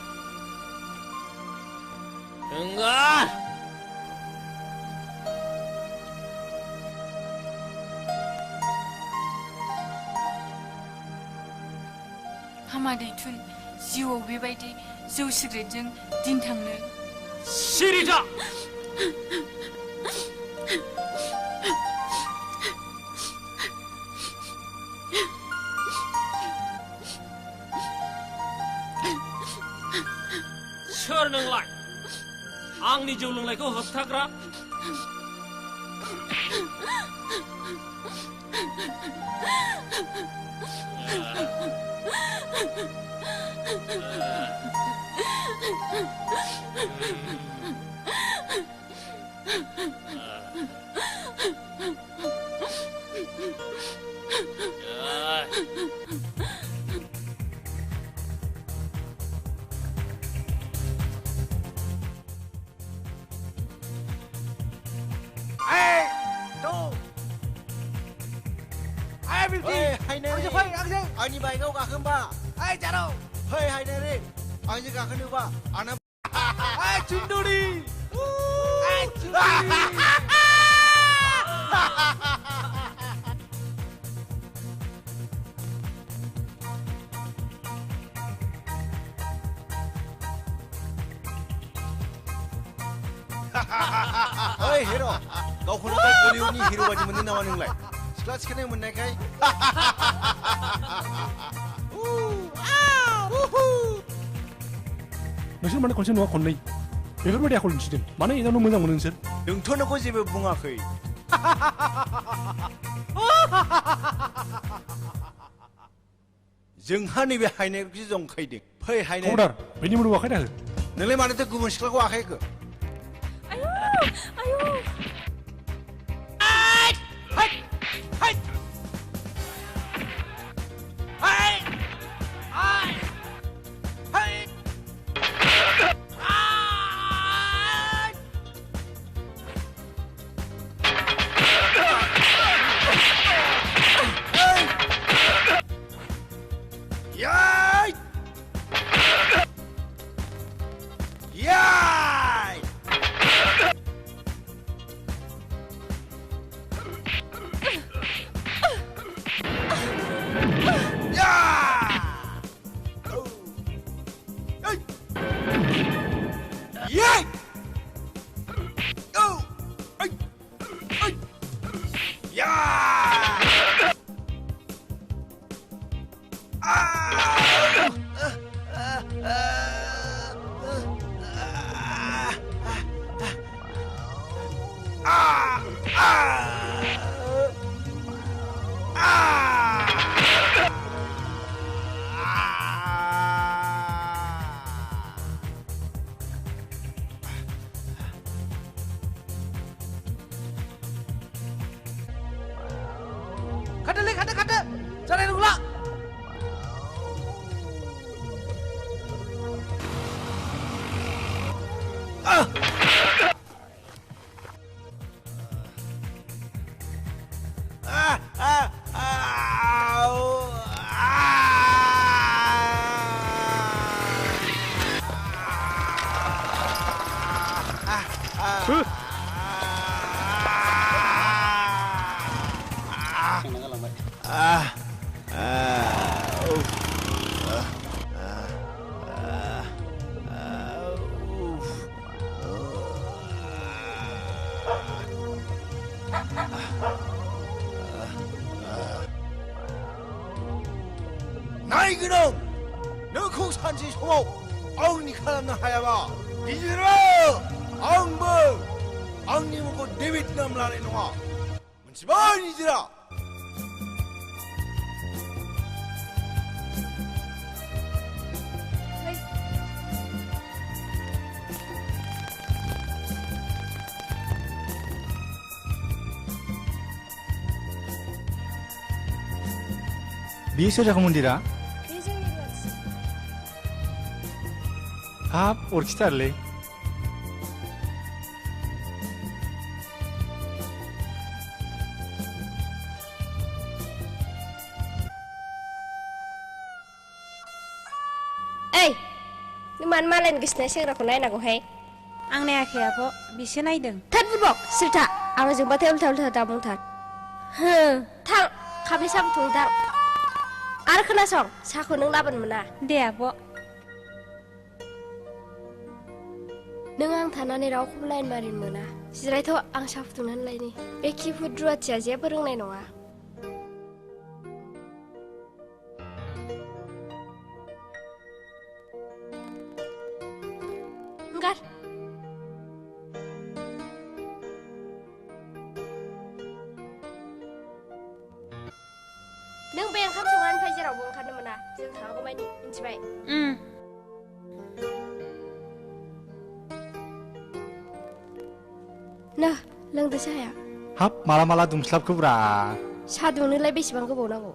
ओंगार हामा दैथुन जिउआव बेबायदि जौ सिगारेटजों दिन थांनो सिरि था सोर नोंलाय आंनि जौ लोंनायखौ होबथाग्रा आंनि बाइकआव गाखोनबा ओइ जारौ फै हायनारि आंजों गाखोनोबा आंना ओइ चुन्दुरि ओइ चुन्दुरि ओइ हिर' गावखौनो गाव बलिउडनि हिर' बायदि मोनदों नामा नोंलाय सिख्ला सिखारनाय मोननायखाय नोंसोर माने खनसे नङा खननै बेफोरबायदि आखल दिन्थिदों मानो एदावनो मोजां मोनो नोंसोर नोंथ' नोंखौ जेबो बुङाखै जोंहा नैबे हायनायखौसो जंखायदों फै हायनाय खबरदार बेनि मोदोमाव आखाइ दाहो नोंलाय मानोथो गुबुन सिख्लाखौ आखाइ होखो 나이그놈! 너콩 산지 소모 아웅니 칼람나 하야바 이지라 아웅뭐 아웅니 먹고 네비트남 라네 노아 문치반 이지라 बेयो सोर जाखो मन्दिरा बे जोंनि रुवाथि हाब अरखिथारलै ओइ नों मानो मालायनि गोसोनाय सेंग्राखौ नायनांगौहाय आं नायाखै आब' बिसो नायदों थाद बुरबक सिरथा आं जोंबाथाय उल्था उल्था दा बुंथार हो थां खाब्रै साहा फुदुंथां आरो खोनासं साहाखौ नों लाबोनो मोना दे आब' नों आं थानानै रावखौबो लाइन मारिनो मोना जिरायथ' आं साहा फुदुंनानै लायनि बे खिफुद रुवाथिया जेबो रोंनाय नङा गार नों बे ओंखाम संनायनिफ्राय जेरावबो ओंखारनो मोना जों थाङागौमानि मिन्थिबाय ना लोंदो साहाया हाब माला माला दुमस्लाबखोब्रा साहा दुंनोलाय बेसेबां गोबाव नांगौ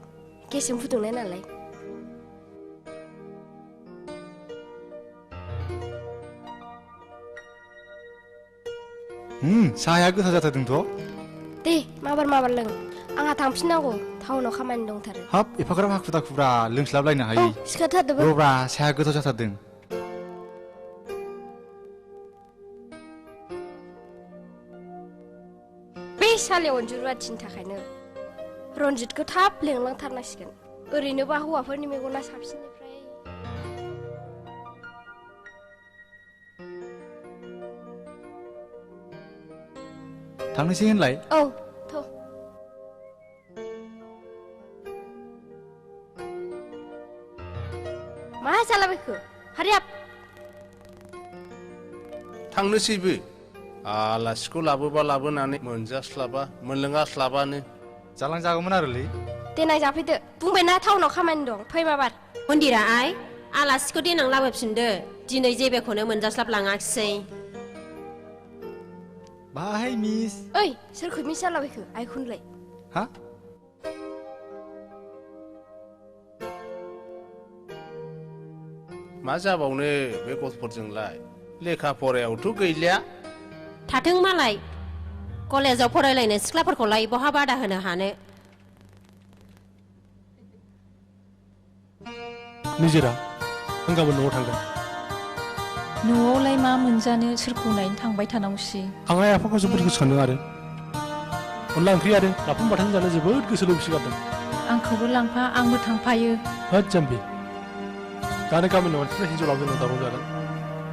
गेसजों फुदुंनाय नालाय साहाया गोथाव जाथारदोंथ' दे माबार लों आंहा थांफिननांगौ टाउनाव खामानि दंथारो हाब एफाग्राब हाखु दाखुब्रा लोंस्लाबलायनो हायो सिखारथारदोबो रब्रा साहाया गोथाव जाथारदों बे सालायाव अनजु रुवाथिनि थाखायनो रनजितखौ थाब लेंलांथारनांसिगोन ओरैनोबा हौवाफोरनि मेगना साबसिननिफ्राय थांनोसै होनलाय औ थ' मा जालाबायखो हारियाब थांनोसैबो आलासिखौ लाबोबा लाबोनानै मोनजास्लाबा मोनलोङास्लाबानो जालांजागौमोन आरोलै देनां जाफैदो बुंबायना टाउनाव खामानि दं फै माबार मन्दिरा आइ आलासिखौ देनां लाबोफिनदो दिनै जेबोखौनो मोनजास्लाबलाङाखिसै बाहाय मिस ओइ सोरखौ मिस जालाबायखो आइखौनोलाय हा मा जाबावनो बे गथ'फोरजोंलाय लेखा फरायावथ' गैलिया थाथों मालाय कलेजाव फरायलायनाय सिख्लाफोरखौलाय बहा बादा होनो हानो निजिरा आं गाबोन न'आव थांगोन न'आवलाय मा मोनजानो सोरखौ नायनो थांबाय थानांगौसै आं आइ आफाखौ जोबोद गोसोखांदों आरो अनला ओंख्रि आरो नाफाम बाथोन जानो जोबोद गोसो लुबैसिगारदों आंखौबो लांफा आंबो थांफायो होद जाम्बि दानो गामिनि मानसिफ्रा हिन्जाव लाबोनो दावराव जागोन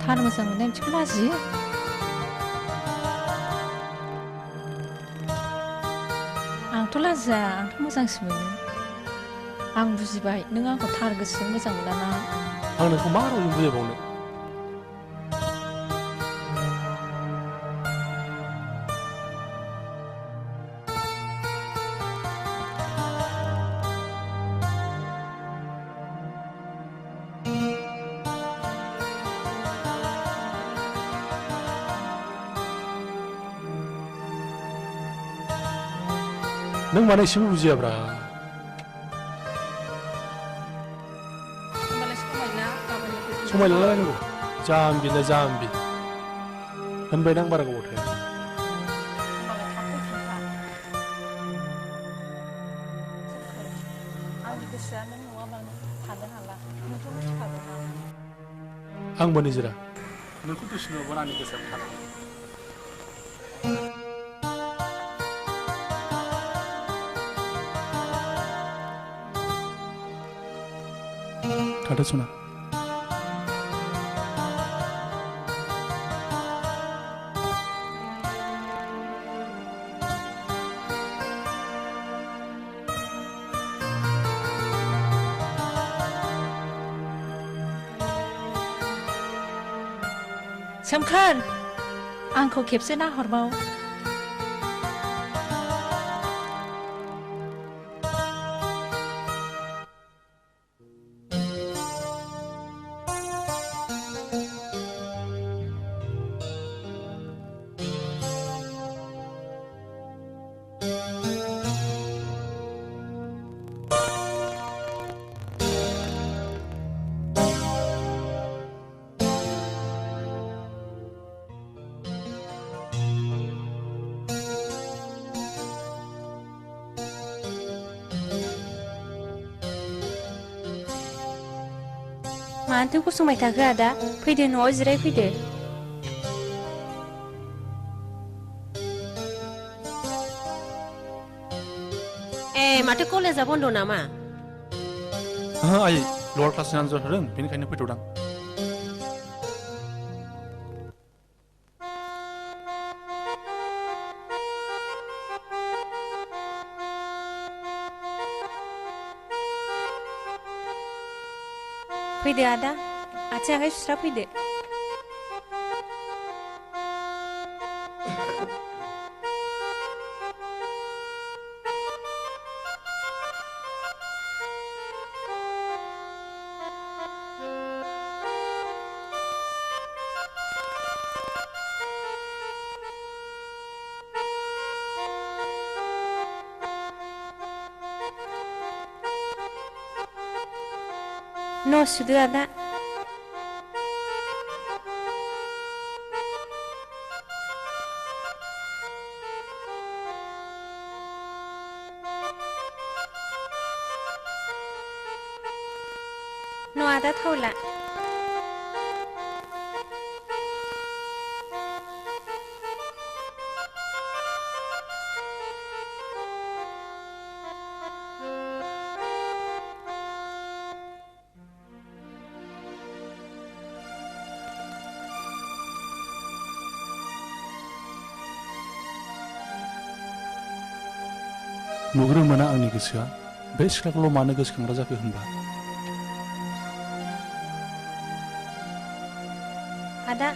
थार मोजां मोननाय मोनसेखौ लाजियो आंथ' लाजिया आंथ' मोजांसो मोनो आं बुजिबाय नों आंखौ थार गोसोजों मोजां मोनाना आं नोंखौ मा रावजों बुजायबावनो नों माने एसेबो बुजियाब्रा समाय लालायनांगौ जाम्बिना जाम्बि होनबायदां बारा गोबाव थाया आंनि गोसोआ नों नङाबानो थानो हाला नोंथ' मिथिखागौना आंबो निजिरा नोंखौ दुसु नुबा आंनि गोसोआव थानो थादो सना सोमखोर आंखौ खेबसे नाहरबाव मानोथो गसंबाय थाखो आदा फैदो न'आव जिरायफैदो माथो कलेजा बन्द नामा आइ लवार क्लासनि आनजाद होदों बेनिखायनो फैथ'दां फैदो आदा आथिं आखाइ सुस्रा फैदो न' सुदो आदा न' आदा थावला नुग्रो मोना आंनि गोसोआ बे सिख्लाखौल' मानो गोसोखांग्रा जाखो होनबा आदा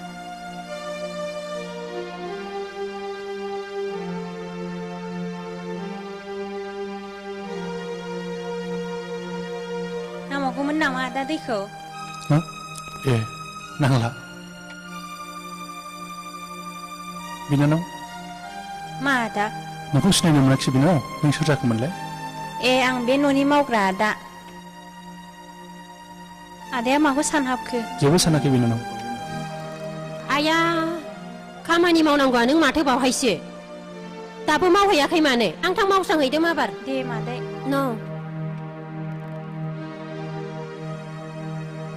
नामावगौमोन नामा आदा दैखौ ए नांला बिनानाव मा आदा नोंखौ सिनायनो मोनाखिसै बिनानाव नों सोर जाखोमोनलाय आं बे न'नि मावग्रा आदा आदाया माखौ सानहाबखो जेबो सानाखै बिनानाव आया खामानि मावनांगौआ नों माथो बावहायसो दाबो मावहैयाखै मानो आं मावस्रांहैदो माबार दे मादै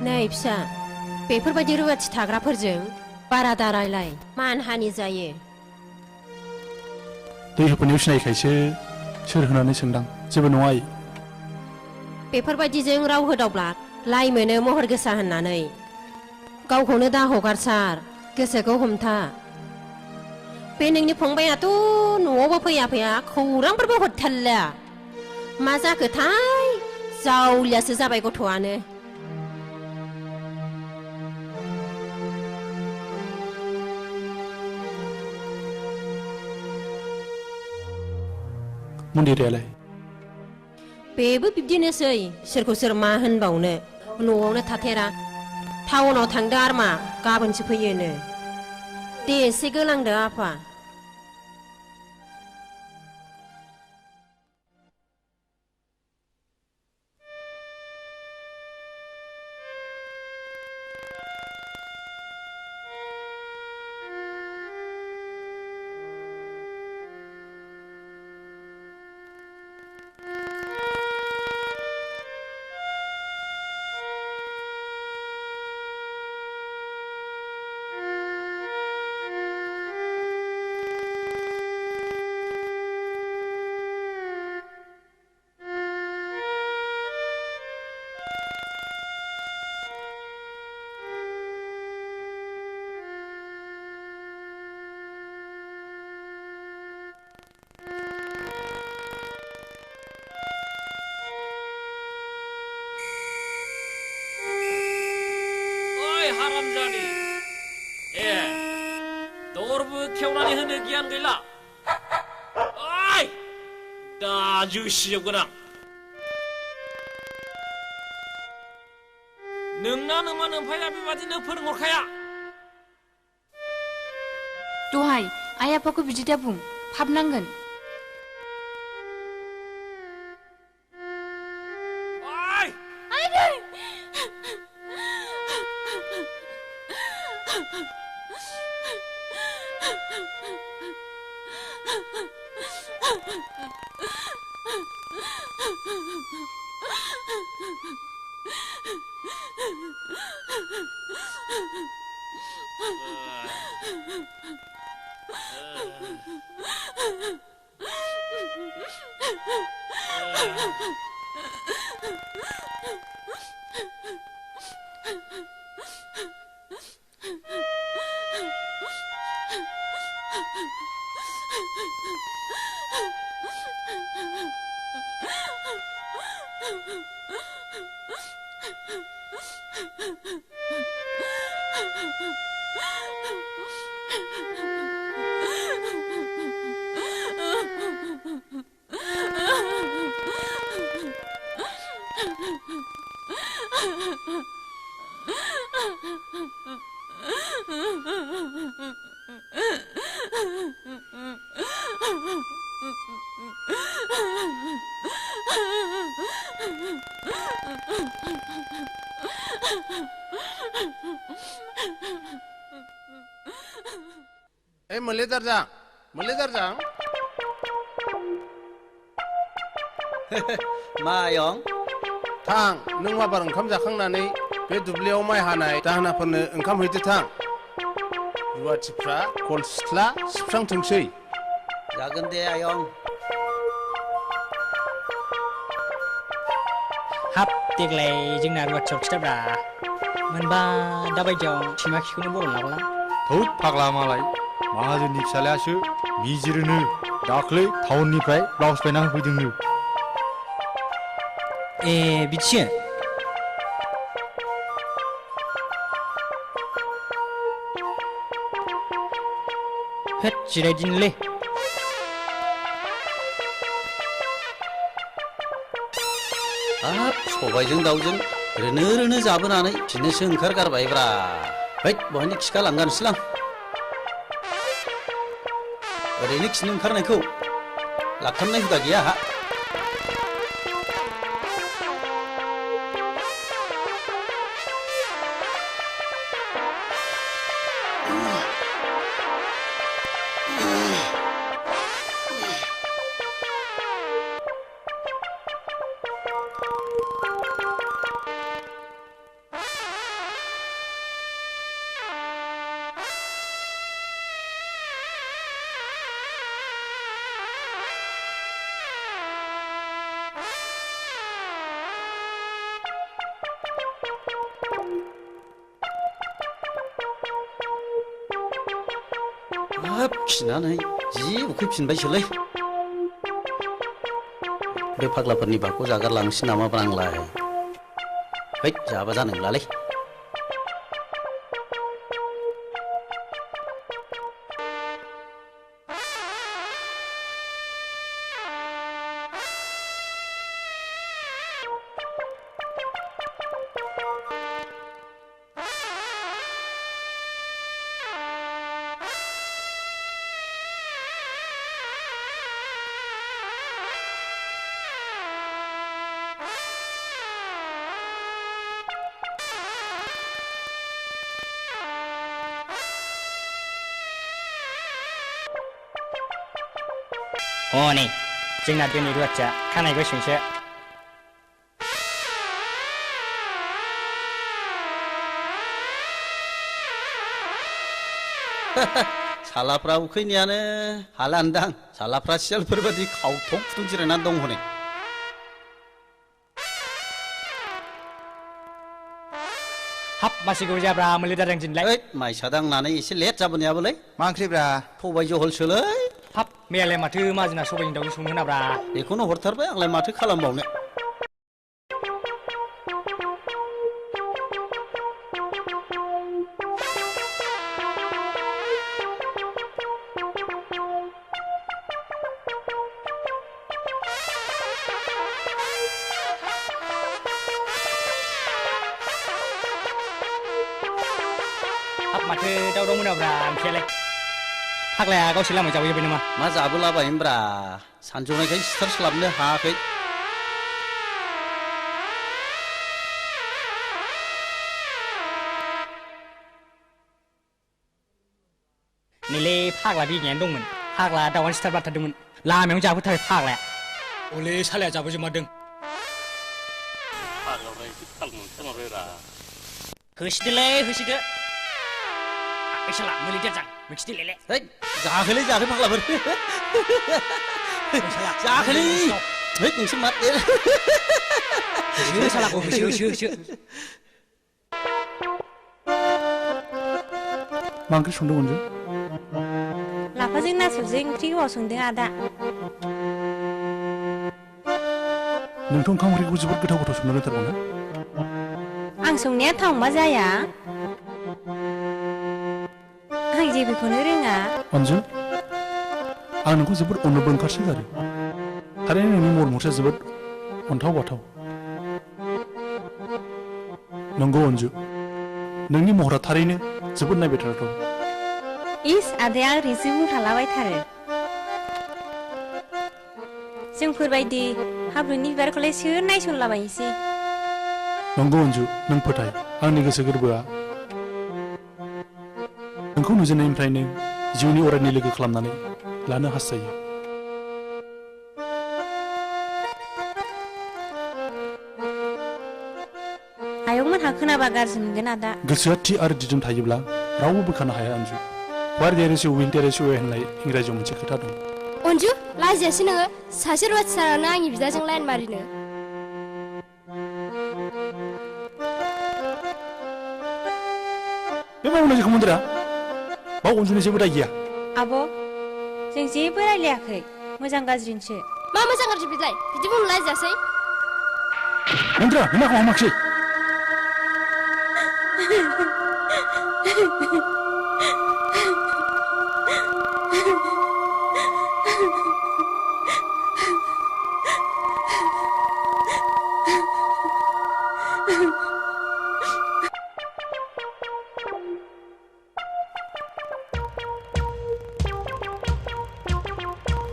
नै फिसा बेफोरबायदि रुवाथि थाग्राफोरजों बारा दारायलाय मानहानि जायो दै होफैनायाव सिनायखायसो सोर होनानै सोंदां जेबो नङा आइ बेफोरबायदिजों राव होदावब्ला लाइ मोनो महर गोसा होननानै गावखौनो दा हगारसार गोसोखौ हमथा बे नोंनि फंबायाथ' न'आवबो फैया खौरांफोरबो हरथारला मा जाखोथाय जावलियासो जाबाय गथ'आनो मन्दिरालाय बेबो बिब्दिनोसै सोरखौ सोर मा होनबावनो न'आवनो थाथेरा टाउनाव थांदो आरमा गाबोनसो फैयोनो दे एसे गोलांदो आफा हारामजादि दरबो खेवनानै होनो गियान गैला दा जुसिजोबगोन आं नोंना नोमा नोमफाया बेबादिनो फोरोंहरखाया दहाय आइ आफाखौ बिदि दा बुं फाब नांगोन Meletar jang, meletar jang. मायं थां नों माबार ओंखाम जाखांनानै बे दुब्लियाव माइ हानाय दाहोनाफोरनो ओंखाम हैदो थां रुवाथिफ्रा कल सिथ्ला सिबस्रांथोंसै जागोन दे आयं हाब देग्लाय जोंना रुवाथियाव खिथाब्रा मोनबा दाबायदियाव सैमा खिखौनो बर' लागला थौ फाग्ला मालाय माहाजोननि फिसालायासो बिजिरोनो दाख्लै टाउननिफ्राय ब्लाउस बायना होफैदोंनो ए बिदिसो होद जिरायदिनोलै हाब सबायजों दाउजों रोनो जाबोनानै बिदिनोसो ओंखारगारबायब्रा हैद बहायनो खिखा लांगानोसैलां ओरैनो खिनो ओंखारनायखौ लाखथाबनाय हुदा गैया आहा हाब खिनानै जि उखैफिनबायसोलै बे फाग्लाफोरनि बाखौ जागारलांसै नामाब्रा आंलाय हैद जाबा जानाय नंलालै हनै जोंना दिनै रुवाथिया खानाय गोसोंसो सालाफ्रा उखैनायानो हालानदां सालाफ्रा सियालफोर बादि खावथं फुथुं जिरायनानै दं हनै हाब मासिखौ जाब्रा मोलेदारजों दिनलाय माइसा दांनानै एसे लेट जाबोनायाबोलै मा ओंख्रिब्रा सबाय जहलसोलै हाब मैयालाय माथो माजिना सबायजों दाउजों संनो होनाब्रा बेखौनो हरथारबाय आंलाय माथो खालामबावनो हाब माथो दावदाव मोनाब्रा ओंख्रियालाय फाग्लाया गावसोर लामायाव जाबोजोब्बाय नामा मा जाबोलाबायनोब्रा सानजौनायखाय सिथारस्लाबनो हायाखै नैलै फाग्ला बिगियानो दंमोन फाग्ला दाउआनो सिथारबाथारदोंमोन लामायावनो जाबोथारबाय फाग्लाया हले सालाया जाबोजोबमारदों फाग्लाफ्रा थाल मोनथारमारबायरा होसिदोलै होसिदो साला मुलि देरजां मिखिदिलेले है जाखोलै जाखै फाग्लाफोर जाखोलै है नोंसोर मा होसो सालाखौ होसो मा ओंख्रि संदों अनजु लाफाजों नासुरजों ओंख्रि गोबाव संदों आदा नोंथ' ओंखाम ओंख्रिखौ जोबोद गोथाव संनो रोंथारगौ ना आं संनाया थावमा जाया आं जेबोखौनो रोङा अनजु आं नोंखौ जोबोद अननोबो ओंखारसोगारो थारैनो नोंनि महर मुस्रिया जोबोद अन्थाव बाथाव नंगौ अनजु नोंनि महरा थारैनो जोबोद नायबायथाथाव इस आदाया ओरैसो बुंथालाबायथारो जोंफोरबायदि हाब्रुनि बिबारखौलाय सोर नायसनलाबायनोसै नंगौ अनजु नों फोथाय आंनि गोसो गोरबोआ नोंखौ नुजेननायनिफ्रायनो जिउनि अरायनि लोगो खालामनानै लानो हास्थायो आयंमोनहा खोनाबा गाज्रि मोनगोन आदा गोसोआ थि आरो दिदोम थायोब्ला रावबो बोखानो हाया अनजु where there is a will there is a way होननाय इंराजियाव मोनसे खोथा दं अनजु लाजियासै नोङो सासे रुवाथि सारानो आंनि बिदाजों लाइन मारिनो बे मावनो जेखौ मोनदोरा बाव अनजुनि जेबो दाय गैया आब' जों जेबो रायलायाखै मोजां गाज्रिनोसो मा मोजां गाज्रि बिलाय बिदि बुंनो लाजियासै मोनद्रा नों माखौ हामाखिसै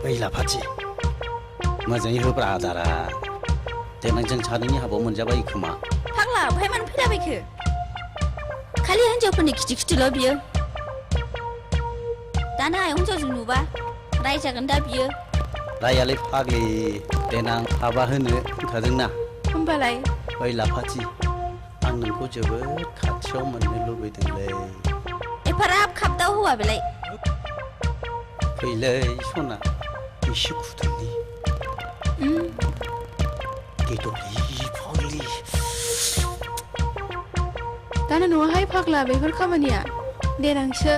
ओइ लाफाथि मोजाङै होब्रा आदारा देनां जों सानैनि हाबायाव मोनजाबाय खोमा फाग्ला ओमफ्राय मानो फैलाबायखो खालि हिन्जावफोरनि खिथि बियो दाना आयं हिन्जावजों नुबा रायजागोन दा बियो रायालाय फाग्लि देनां हाबा होनो होनखादोंना होमबालाय ओइ लाफाथि आं नोंखौ जोबोद खाथियाव मोननो लुबैदोंलै एफाराब खाबदाव हौवा बेलाय फैलै सना एसे खुदुंनि गेदलि फाग्लि दाना न'आवहाय फाग्ला बेफोर खामानिया देनांसो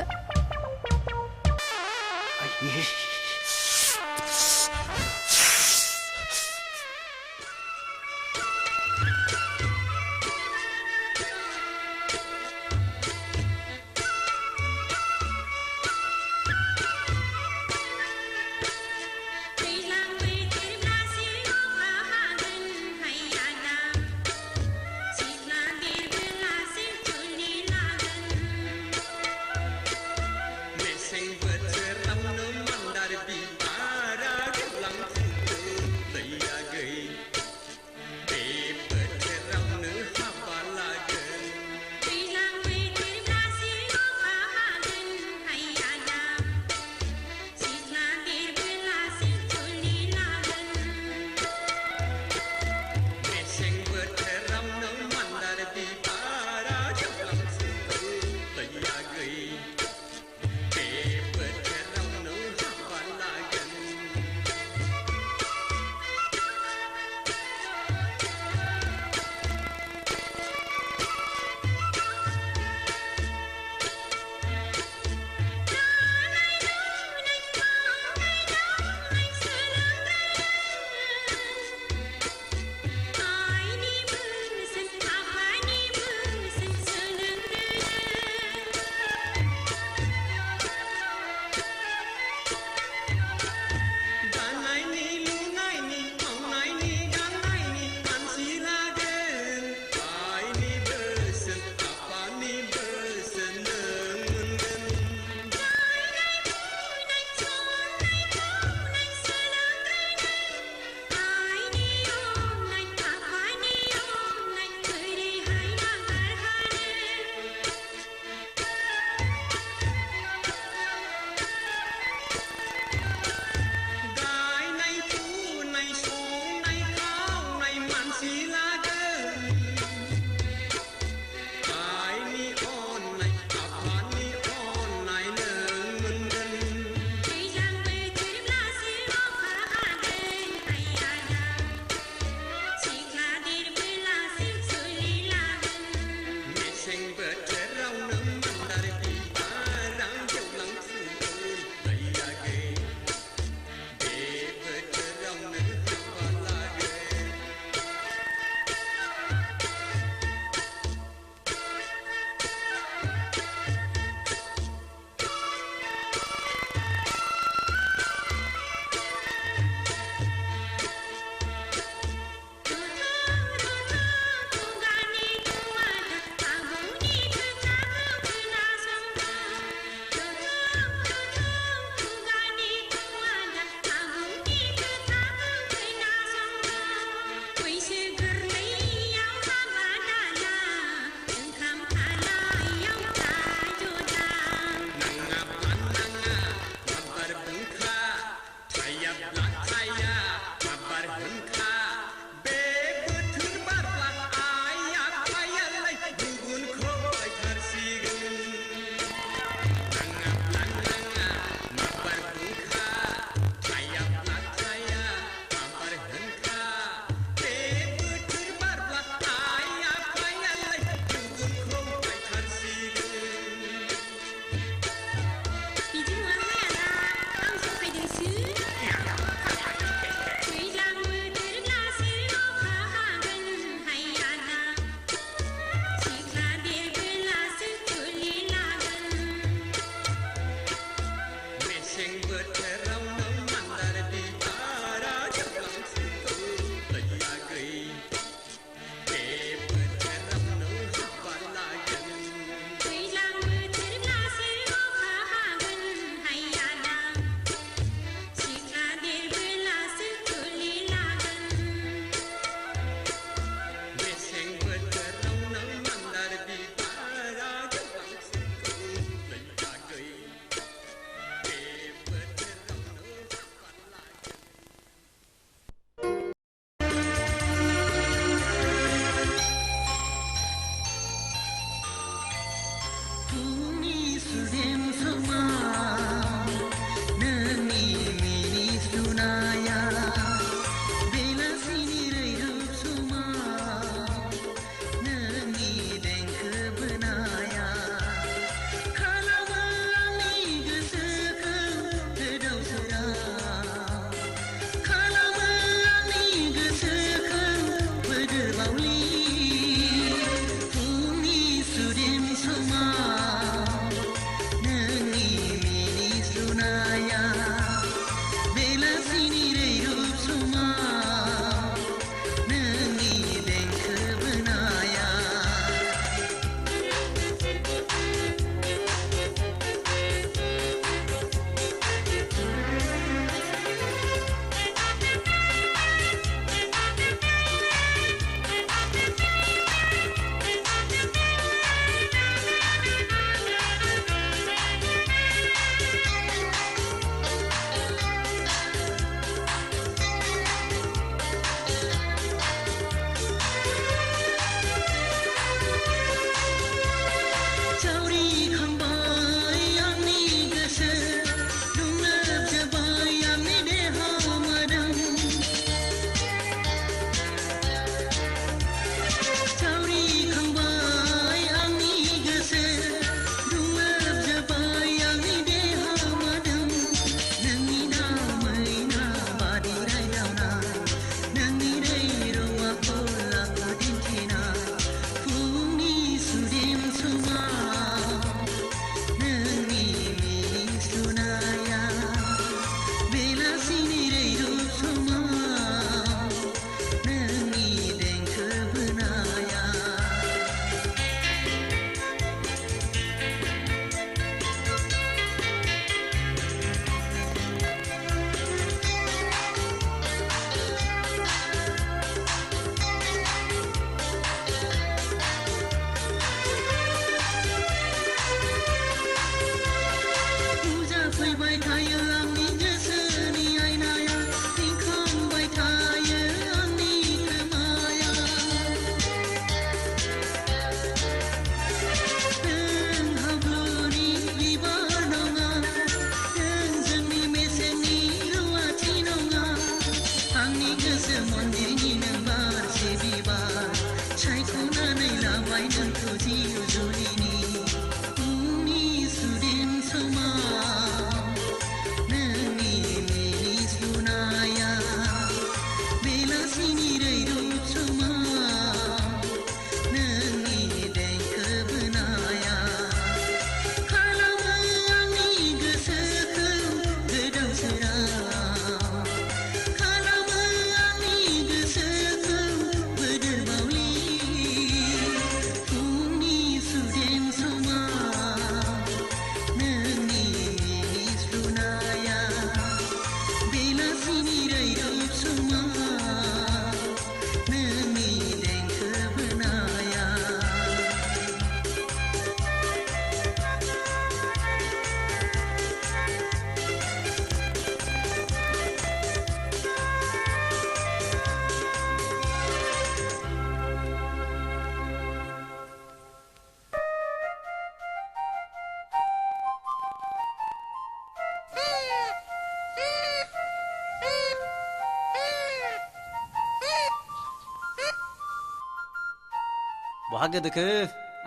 बहा गोदोखो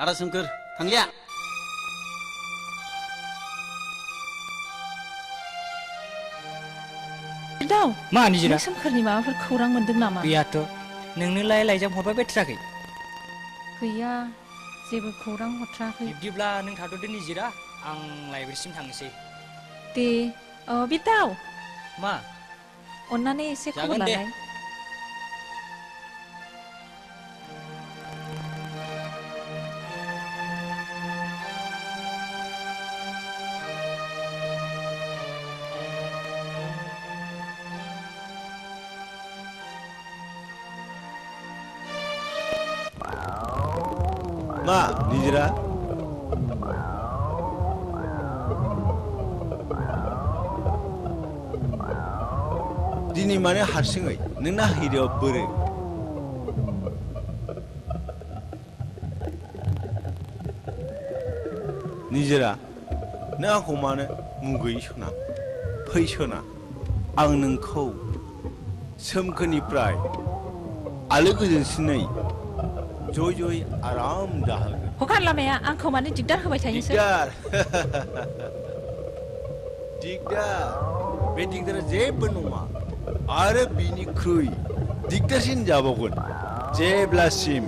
आदा सोमखोर थांलिया दाव मा निजिरा सोमखोरनि माबाफोर खौरां मोनदों नामा गैयाथ' नोंनोलाय लाइजाम हरबाय बायथ्राखै गैया जेबो खौरां हरथ्राखै बिब्दिब्ला नों थाथ'दो निजिरा आं लाइब्रेरिसिम थांनोसै दे बे दाव मा अन्नानै एसे खबर लालाय मा निजिरा दिनै माने हारसिङै नोंना हिरियाव बोरो निजिरा नों आंखौ मानो मुगैयै सना फै सना आं नोंखौ सोमखोनिफ्राय आलो गोजोनसिनै जय जय आराम जाहोगोन हगार लामाया आंखौ मानो दिगदार होबाय थायोसै दिगदार बे दिगदारा जेबो नङा आरो बिनिख्रुइ दिगदारसिन जाबावगोन जेब्लासिम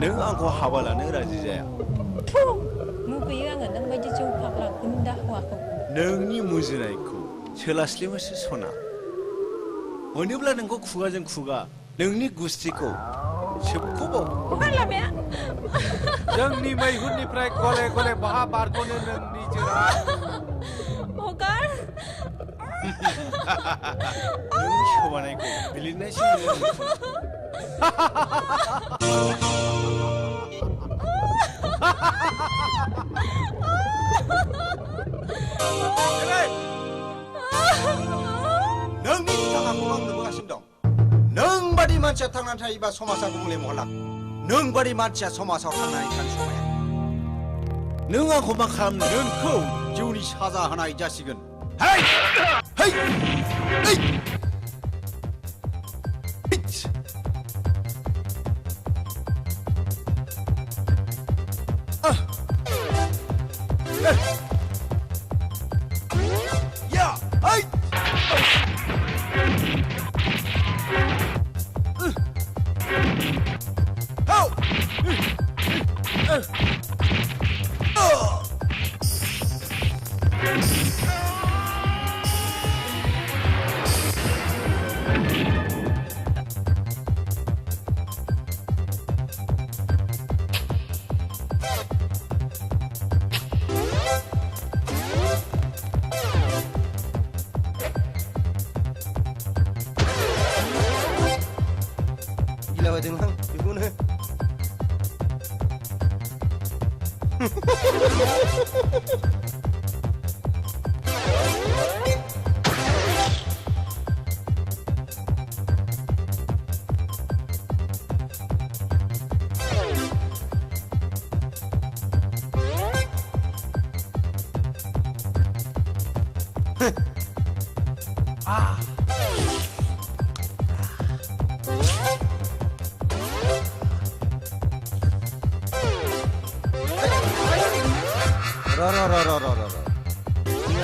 नों आंखौ हाबा लानो राजि जाया मुगैयो आङो नों बायदि जौ फाग्ला गुन्दा हौवाखौ नोंनि मुजुनायखौ सोलास्लिमोसो सना मोनोब्ला नोंखौ खुगाजों खुगा नोंनि गुस्थिखौ सोबख'बाव जोंनि मैहुरनिफ्राय गले गले बहा बारग'नो नोंनि जोरा हगार नोंनि सोबानायखौ बिलिरनायसिम नोंनि थाखाखौ आं नुबोगासिनो दं नों बादि मानसिया थांनानै थायोबा समाजा गुबुंले महर नों बादि मानसिया समाजाव थांनानै थानो समाया नों आंखौ मा खालामनो नोंखौ जिउनि साजा होनाय जासिगोन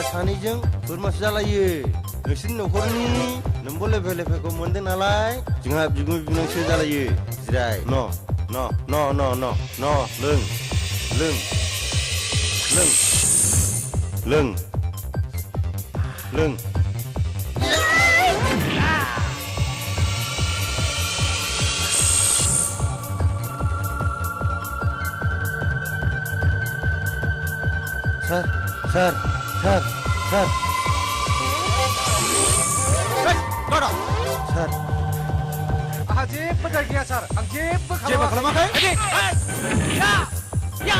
सानैजों बोरमासो जालायो नोंसोरनि न'खरनि नोंबो लेफे लेफेखौ मोनदों नालाय जोंहा बिगुमै बिनांसो जालायो जिराय न न न न न न लों लों लों लों लों सार सार सार सार Bodo सार आहा जेबो दाय गैया सार आं जेबो खालामाखै या या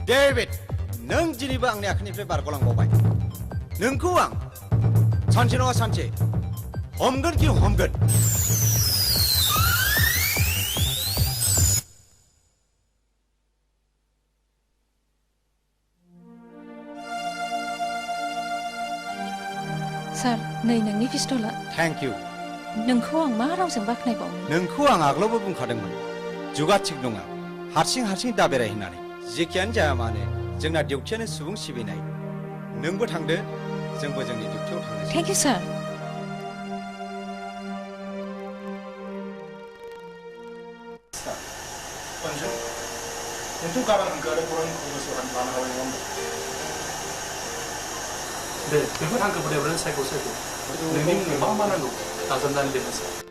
डेभिड नों दिनैबो आंनि आखाइनिफ्राय बारग'लांबावबाय नोंखौ आं सानसे नङा सानसे हमगोन कि हमगोन सार नै नोंनि पिस्तला थेंक इउ नोंखौ आं मा रावजों बाख्नायबावनो नोंखौ आं आगोलावबो बुंखादोंमोन जुगा थिग नङा हारसिं दा बेराय होननानै जेखियानो जाया मानो जोंना डिउटियानो सुबुं सिबिनाय नोंबो थांदो जोंबो जोंनि डिउटियाव थांनोसै थेंक इउ सार नोंथ' गाबोन हांखो आरो बर'नि खबरखौ लानो हाबाय नङा होमबा दे बेफोर हांखोफोर एवरेन सायख' नोंनि मुङै मा नांगौ दाजाबनानै लिरनोसै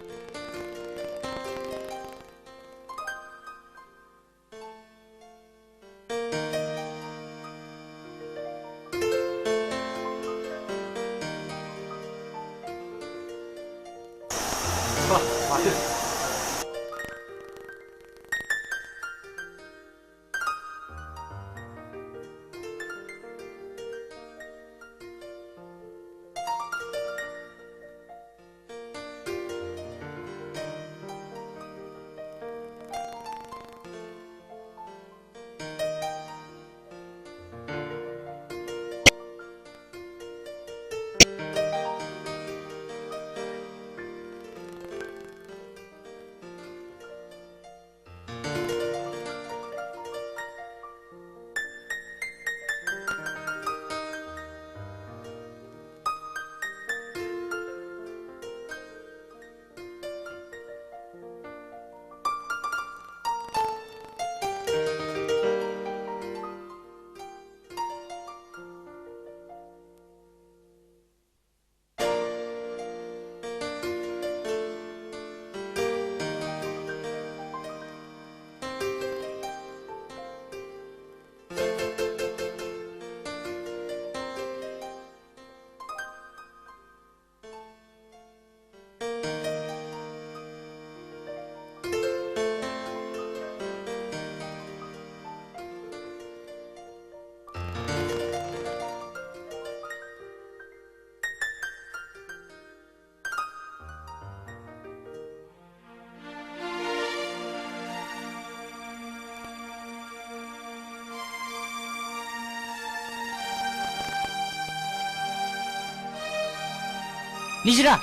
निजिरा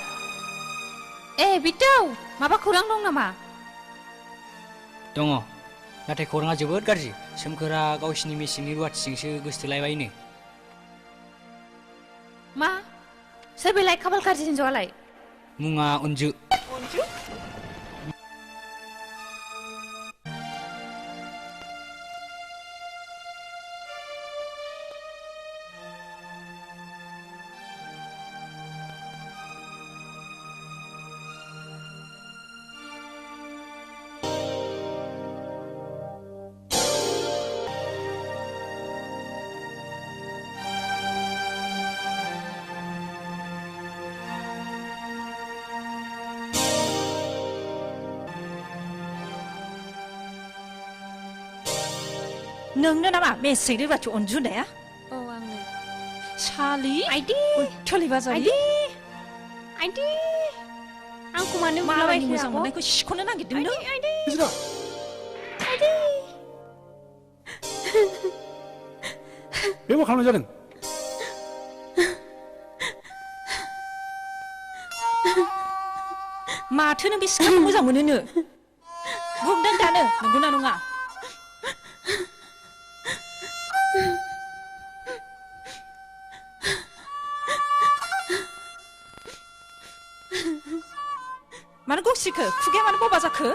बिटौ माबा खौरां दं नामा दङ नाथाय खौराङा जोबोद गाज्रि सोमखोरा गावसिनि मेसेंनि रुवाथिजोंसो गोसथोलायबायनो मा सोर बेलाय खाफाल गाज्रि हिनजावालाय मुङा अनजु नोंनो नामा मेसेंनि रुवाथि अनजु होननाया औ आंनो सालि आइदि थलि बाजारि आइदि आंखौ मानो मालायनि बुलाबाय मोजां मोननायखौ सिख'नो नागिरदों नों बे मा खालामनाय जादों माथो नों बे सिख्लाखौ मोजां मोनोनो बुंदों दानो नंगौना नङा मानो गसिखो खुगाया मानो बबा जाखो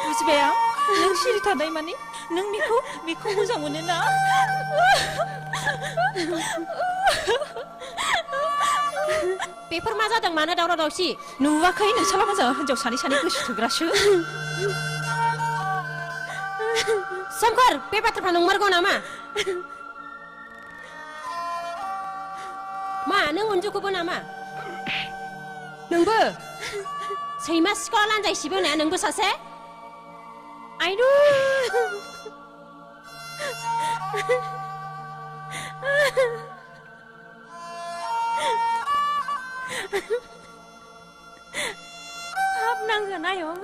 बुजिबाय आं नों सिरि थानाय माने नों बेखौ मोजां मोनो ना बेफोर मा जादों मानो दावराव दावसि नुवाखै नोंसाला मोजां हिनजाव सानै गोसो थोग्रासो सोमखोर बे बाथ्राफ्रा नंमारगौ नामा मा नों अनजुखौबो नामा नोंबो सैमा सिखाव लान्जाय सिबोनाया नोंबो सासे आइदु हाब नांगोन आयं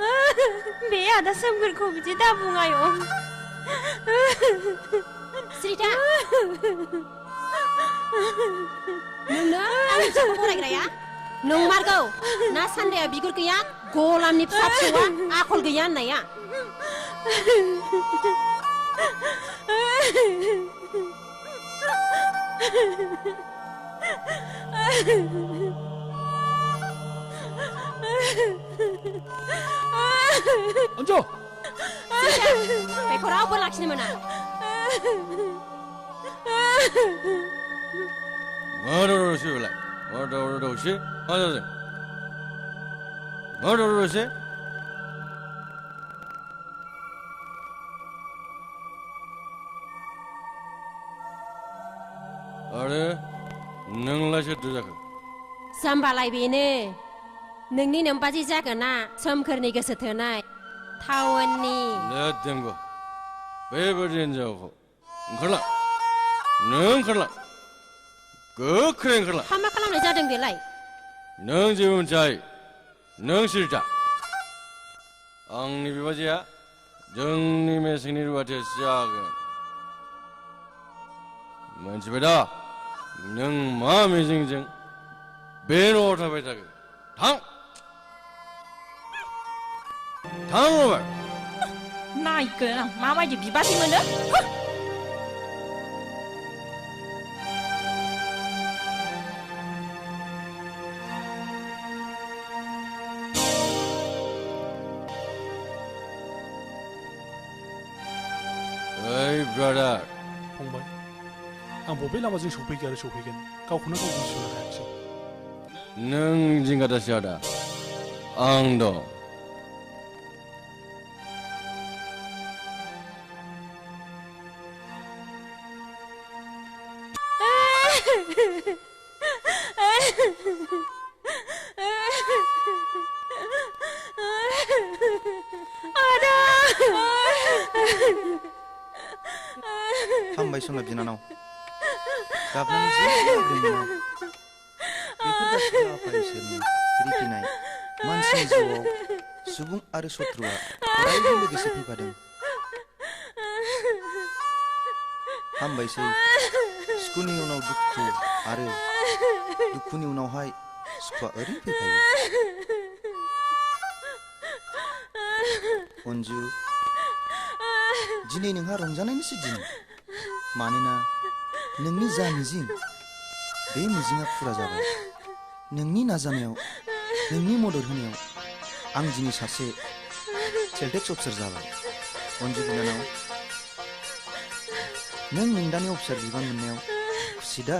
बे आदा सोमगोरखौ बिदि दा बुं आयं स्रिता नोंनो आंनि फिसाखौ बरायग्राया नंमारगौ ना सान्दाया बिगुर गैया गलामनि फिसा फिसौआ आखल गैया होननाया अन्जु बेखौ रावबो लाखिनो मोना 뭐로로시 올라 뭐로로시 어저저 뭐로로시 아래 नोंलासो जाखो जाम्बालाय बेनो नोंनि नोमबाजै जागोना सोमखोरनि गोसो थोनाय टाउननि 내댐고 बेबायदि हिनजावखौ ओंखारला नों ओंखारला गोख्रै ओंखारला मा खालामनाय जादों बेलाय नों जेबो मिथियाय नों सिरिथा आंनि बिबाजैया जोंनि मेसेंनि रुवाथियासो जागोन मोनथिबाय दा नों मा मिजिंजों बे न'आव थाबाय थागोन थां थां रबार नायगोन आं माबायदि बिबाजै मोनो ओइ ब्रादार फंबाय आं बबे लामाजों सौफैगोन आरो सौफैगोन गावखौनो गाव बुजिनो हायाखिसै नों जिंगा दासि आदा आं दं हामबाय सना बिनानाव गाबनानै जेबो नङा बेफोर गासैबो आफा इसोरनि रिफिनाय मानसिनि जिउआव सुबुं आरो शत्रुआ अरायबो लोगोसे फैफादों हामबायसै सुखुनि उनाव दुखु आरो दुखुनि उनावहाय सुखुआ ओरैनो फैखायो अन्जु दिनै नोंहा रंजानायनिसो दिन मानोना नोंनि जा मिजिं बे मिजिंआ फुरा जाबाय नोंनि नाजानायाव नोंनि मदद होनायाव आं दिनै सासे सेल्फ हेल्प अफिसार जाबाय अन्जु बिनानाव नों नोंदानि अफिसार बिबान मोननायाव खुसि दा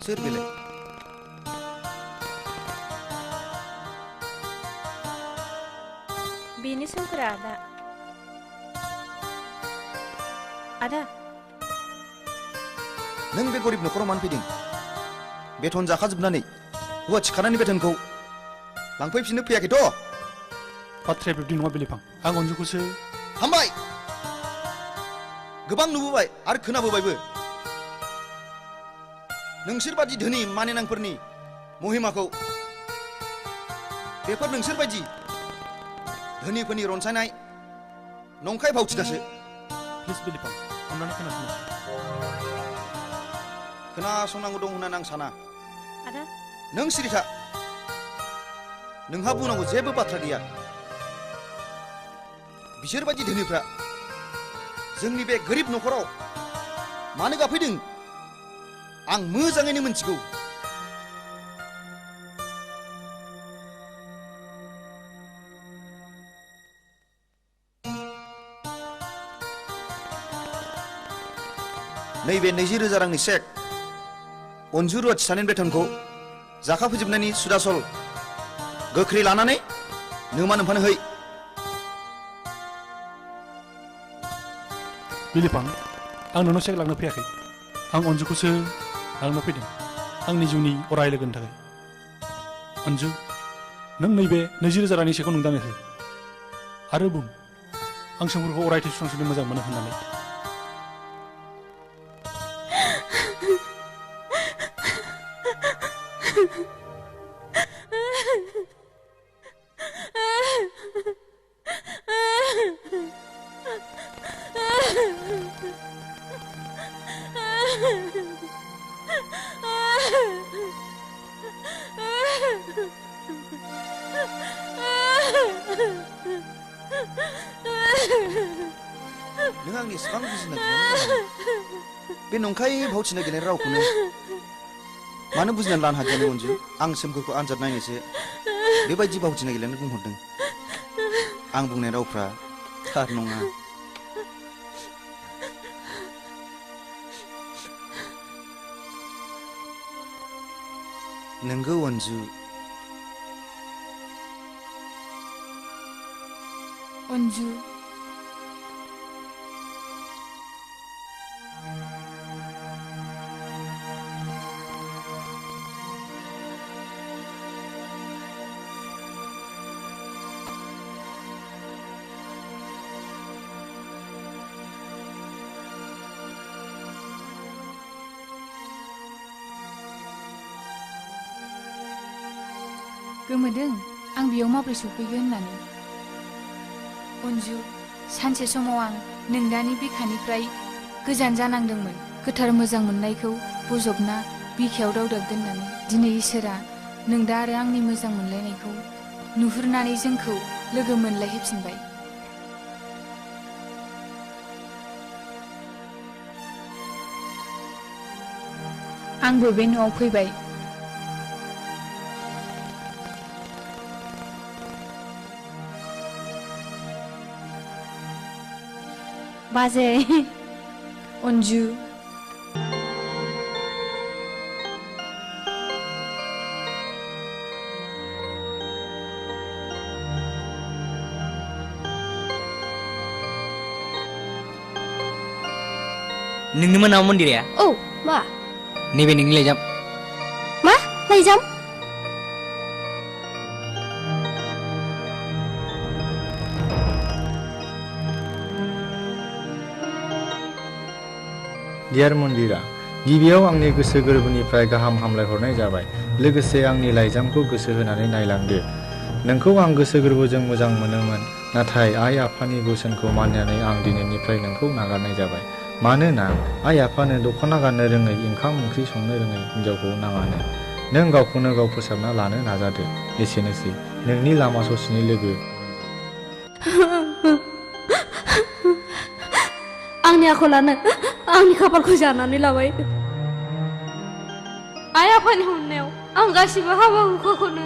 सोर बेलाय बेनो सोमखोरा आदा नों बे गरिब न'खराव मानो फैदों बेथन जाखाजोबनानै हौवा थिखानायनि बेथनखौ लांफैफिननो फैयाखैथ' बाथ्राया बिब्दि नङा बिलिफां आं अनजुखौसो हामबाय गोबां नुबोबाय आरो खोनाबोबायबो नोंसोर बादि धोनि मानिनांफोरनि महिमाखौ बेफोर नोंसोर बायदि धोनिफोरनि रनसायनाय नंखाय भावथिदासो प्लिज बिलिफां अन्नानै खोनासंनांगौ दं होननानै आं साना आदा नों सिरिथा नोंहा बुंनांगौ जेबो बाथ्रा गैया बिसोर बायदि धोनिफ्रा जोंनि बे गोरिब न'खराव मानो गाफैदों आं मोजाङैनो मिन्थिगौ नैबे 20,000 रांनि चेक अनजु रुवाथि सानैनि बेथनखौ जाखाफैजोबनायनि सुदासल गोख्रै लानानै नोमा नोम्फानो है बिलिफां आं नोंनाव चेक लांनो फैयाखै आं अनजुखौसो लांनो फैदों आंनि जिउनि अराय लोगोनि थाखाय अनजु नों नैबे 20,000 रांनि चेकखौ नोंदानो हो आरो बुं आं सोमखोरखौ अरायथि सुस्रांसुनो मोजां मोनो होननानै नों आंनि एसेबां बुजिनो गैयामोन बे नंखाय भावथिना गेलेनाय रावखौनो मानो बुजिनानै लानो हादिया नों अनजु आं सोमखोरखौ आनजाद नायनोसो बेबायदि बावथिना गेलेनो बुंहरदों आं बुंनाय रावफ्रा थार नङा नोंगौ अनजु अनजु गोमोदों आं बेयाव माबोरै सफैगोन होननानै अनजु सानसे समाव आं नोंदानि बिखानिफ्राय गोजान जानांदोंमोन गोथार मोजां मोननायखौ बजबना बिखायाव दावदाब दोननानै दिनै इसोरा नोंदा आरो आंनि मोजां मोनलायनायखौ नुहुरनानै जोंखौ लोगो मोनलायहोफिनबाय आंबो बे न'आव फैबाय बाजे अनजु नोंनोमोन नामा मन्दिरा? औ मा? नैबे नोंनि लाइजाम। मा लाइजाम? डियार मन्दिरा गिबियाव आंनि गोसो गोरबोनिफ्राय गाहाम हामलायहरनाय जाबाय लोगोसे आंनि लाइजामखौ गोसो होनानै नायलांदो नोंखौ आं गोसो गोरबोजों मोजां मोनोमोन नाथाय आइ आफानि बोसोनखौ मानिनानै आं दिनैनिफ्राय नोंखौ नागारनाय जाबाय मानोना आइ आफानो दख'ना गाननो रोङै ओंखाम ओंख्रि संनो रोङै हिन्जावखौ नाङानो नों गावखौनो गाव फोसाबना लानो नाजादो एसेनोसै नोंनि लामा ससेनि लोगो आंनि आखलानो आंनि खाफालखौ जानानै लाबाय आइ आफानि अननायाव आं गासिबो हाबा हुखाखौनो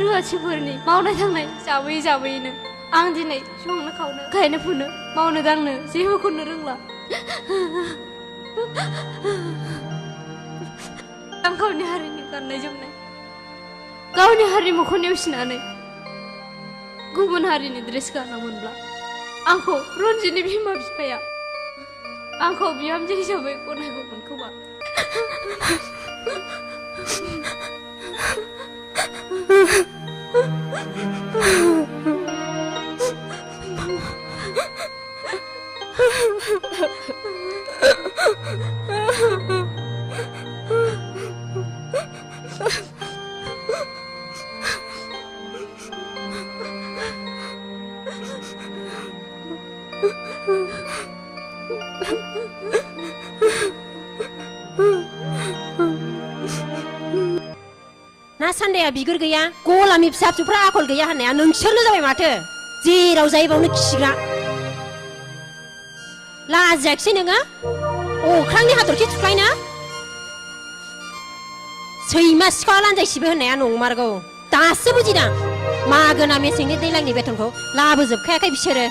रुवाथिफोरनि मावनाय दांनाय जाबोयै जाबोयैनो आं दिनै संनो खावनो गायनो फुनो मावनो दांनो जेबोखौनो रोंला आं गावनि हारिनि गाननाय जोमनाय गावनि हारिमुखौ नेवसिनानै गुबुन हारिनि ड्रेस गानामोनब्ला आंखौ रन्जितनि बिमा बिफाया आंखौ बिहामजो हिसाबै गनायगौमोन खोमा ना सान्दाया बिगुर गैया गलामि फिसा फिसौफ्रा आखल गैया होननाया नोंसोरनो जाबाय माथो जेराव जायो बावनो खिग्रा लाजियाखिसै नोङो अख्रांनि हाथरखि थुख्लायनो सैमा सिखाव लान्जायसिबो होननाया नंमारगौ दासो बुजिदां मागोना मेसेंनि दैलांनि बेथनखौ लाबोजोबखायाखै बिसोरो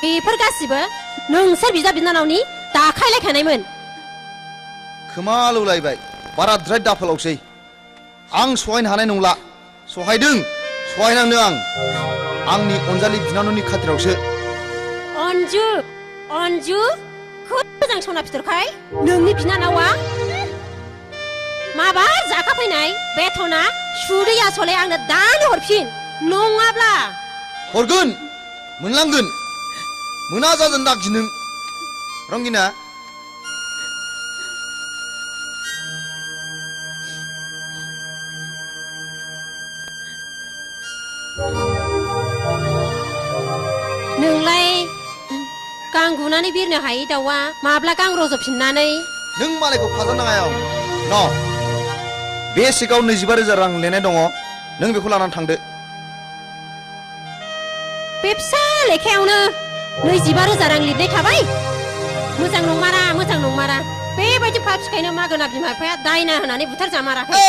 बेफोर गासिबो नोंसोर बिदा बिनानावनि दाखायलायखानायमोन खोमा लौलायबाय बाराद्राय दाफोलावसै आं सहायनो हानाय नंला सहायदों सहायनांनो आंनि अनजालि बिनानावनि खाथिरावसो अनजु अनजु खोब मोजां सना फिथरखाय नोंनि बिनानावा माबा जाखाफैनाय बेथना सुदै आसले आंनो दानो हरफिन नङाब्ला हरगोन मोनलांगोन मोना जागोन दागि नों रंगिना नोंलाय गां गुनानै बिरनो हायै दाउआ माब्ला गां रज'फिननानै नों मालायखौ फाजानाङा न बे सिगाव 25,000 रां लेनाय दङ नों बेखौ लानानै थांदो बे फिसा लेखायावनो 25,000 रां लिरनाय थाबाय मोजां नंमारा बेबायदि पापिखायनो मागोना बिमा बिफाया दायना होनानै बुथार जामाराखै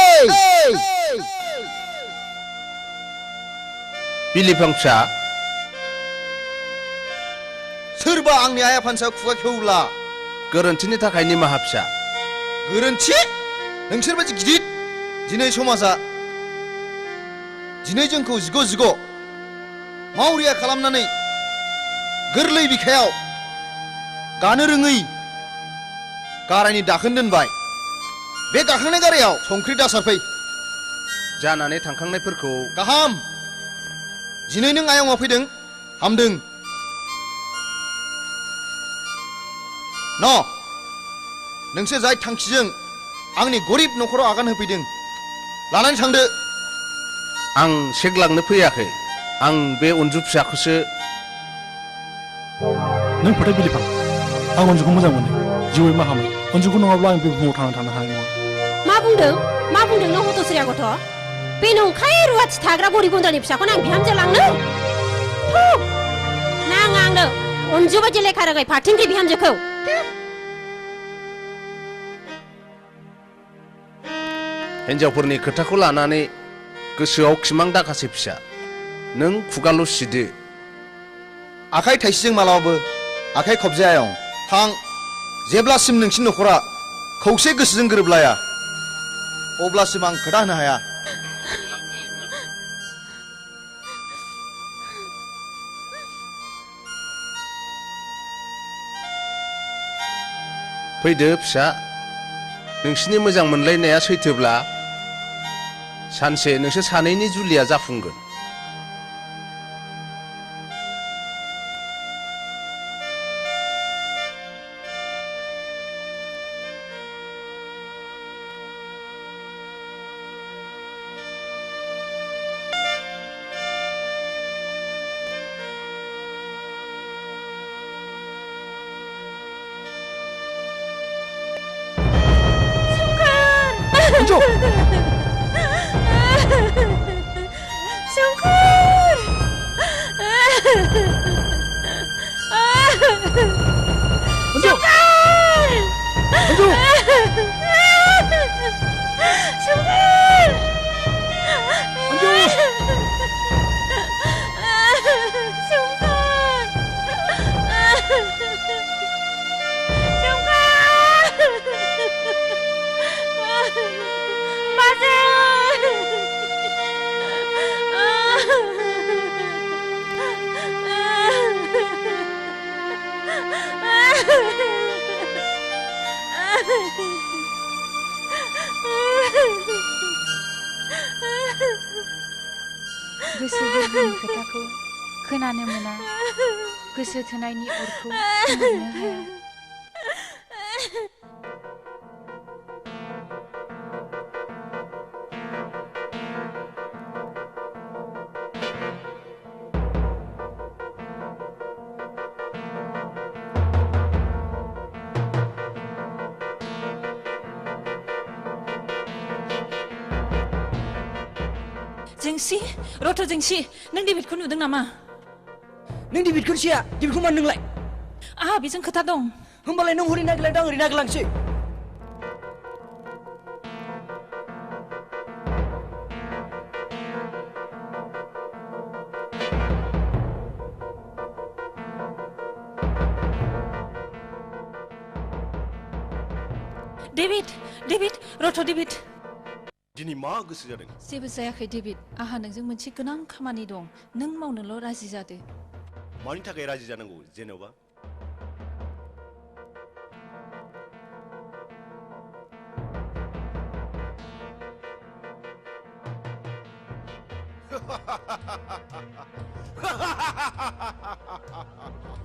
बिलिफां फिसा सोरबा आंनि आइ आफानि सायाव खुगा खेवब्ला गोरोन्थिनि थाखाय निमाहा फिसा गोरोन्थि नोंसोरबायदि गिदिर दिनै समाजा दिनै जोंखौ जिग' मावरिया खालामनानै गोरलै बिखायाव गानो रोङै गारायनि दाखोन दोनबाय बे गाखांनाय गारायाव संख्रि दासारफै जानानै थांखांनायफोरखौ गाहाम दिनै नों आयंआव फैदों हामदों नोंसोर जाय थांखिजों आंनि गरिब न'खराव आगान होफैदों लानानै थांदो आं सेगलांनो फैयाखै आं बे अनजु फिसाखौसो नों फोथाय बिलिफां आं अनजुखौ मोजां मोनो जिउयै माहामै अनजुखौ नङाब्ला आं बे बुहुमाव थांना थानो हानाय नङा मा बुंदों नों हत'स्रिया गथ' बे नंखाय रुवाथि थाग्रा गरिब गुन्द्रानि फिसाखौनो आं बिहामजो लांनो नाङा आंनो अनजु बायदि लेखा रोङै फाथिंग्रि बिहामजोखौ हिन्जावफोरनि खोथाखौ लानानै गोसोआव खिमां दाखासे फिसा नों खुगाल' सिदो आखाइ थाइसेजों मालाबाबो आखाइ खबजायां थां जेब्लासिम नोंसिनि न'खरा खौसे गोसोजों गोरोबलाया अब्लासिम आं खोथा होनो हाया फैदो फिसा नोंसिनि मोजां मोनलायनाया सैथोब्ला सानसे नोंसोर सानैनि जुलिया जाफुंगोन गोसो गोरबोनि खोथाखौ खोनानो मोना गोसो थोनायनि अरखौ खोमोरनो हाया जेंसि रथ' जेंसि नों डेभिडखौ नुदों नामा नों डेभिडखौ सिया डेभिडखौ मान नोंलाय आहा बेजों खोथा दं होमबालाय नों हरै नागिरलायदों आं ओरै नागिरलांसै डेभिड रथ' डेभिड दिनै मा गोसो जादों जेबो जायाखै डेभिड आहा नोंजों मोनसे गोनां खामानि दं नों मावनोल' राजि जादो मानि थाखाय राजि जानांगौ जेनेबा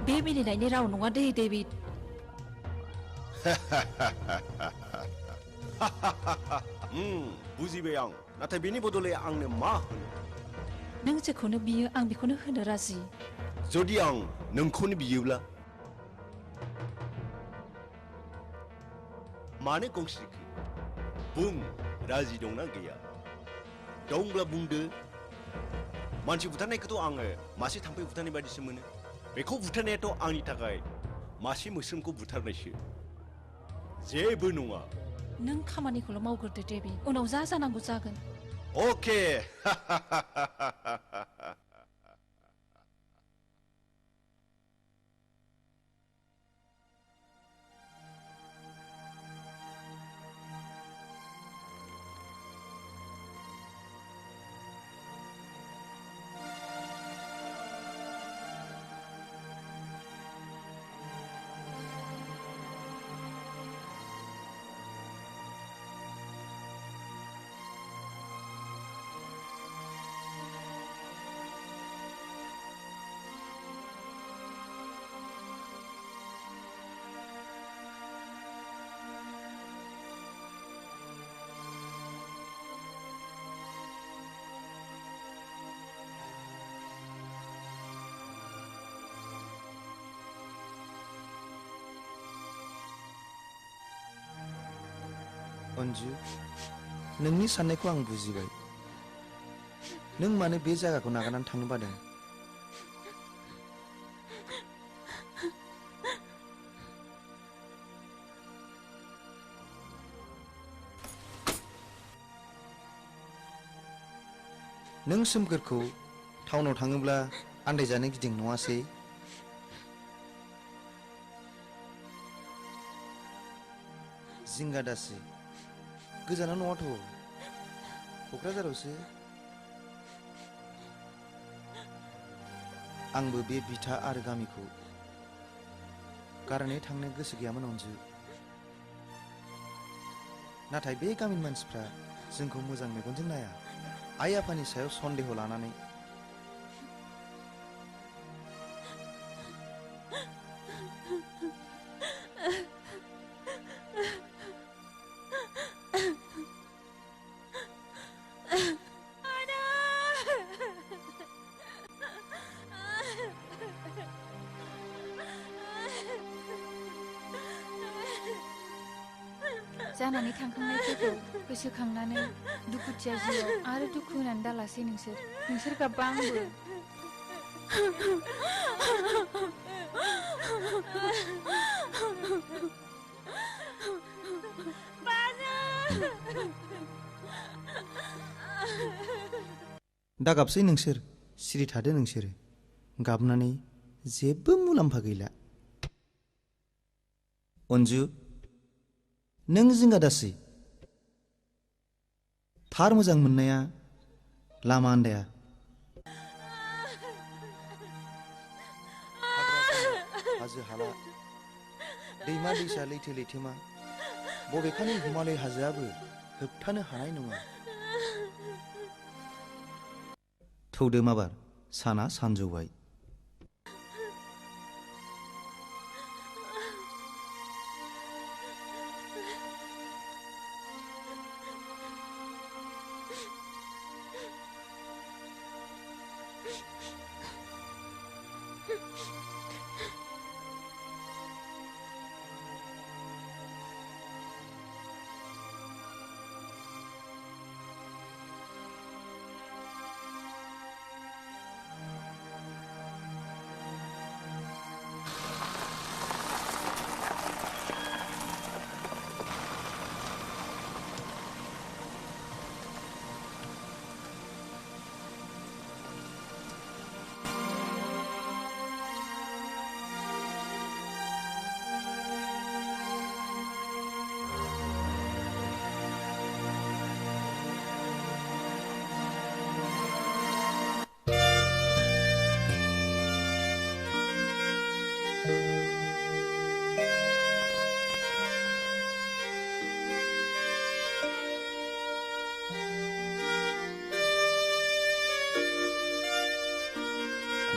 बे मिनिनायनि राव नङा दे डेभिड बुजिबाय आं नाथाय बेनि बदलै आंनो मा होनो नों जेखौनो बियो आं बेखौनो होनो राजि जुदि आं नोंखौनो बियोब्ला मानो गंस्रिखो बुं राजि दंना गैया दंब्ला बुंदो मानसि बुथारनायखौथ' आङो मासे थाम्फै बुथारनाय बायदिसो मोनो बेखौ बुथारनायाथ' आंनि थाखाय मासे मोस्रोमखौ बुथारनायसो जेबो नङा नों खामानिखौल' मावग्रोदो देबि उनाव जा जानांगौ जागोन अके अन्जु नोंनि साननायखौ आं बुजिबाय नों मानो बे जायगाखौ नागारनानै थांनो बादों नों सोमखोरखौ टाउनाव थाङोब्ला आन्दायजानो गिदिं नङासै जिंगा दासि गोजानाव नङाथ' क'क्राझारावसो आंबो बे बिथा आरो गामिखौ गारनानै थांनो गोसो गैयामोन अन्जु नाथाय बे गामिनि मानसिफ्रा जोंखौ मोजां मेगनजों नाया आइ आफानि सायाव सन्देह लानानै जानानै थांखांनायफोरखौ गोसोखांनानै दुखुथिया जिउआव आरो दुखु होनानै दालासै नोंसोर गाबबा आंबो दा गाबसै नोंसोर सिरि थादो नोंसोरो गाबनानै जेबो मुलाम्फा गैला अन्जु नों जिंगा दासि थार मोजां मोननाया लामा आन्दाया हाजो हाला दैमा दैसा लैथो लैथोमा बबेखानि हिमालय हाजोआबो होबथानो हानाय नङा थौदो माबार साना सानजौबाय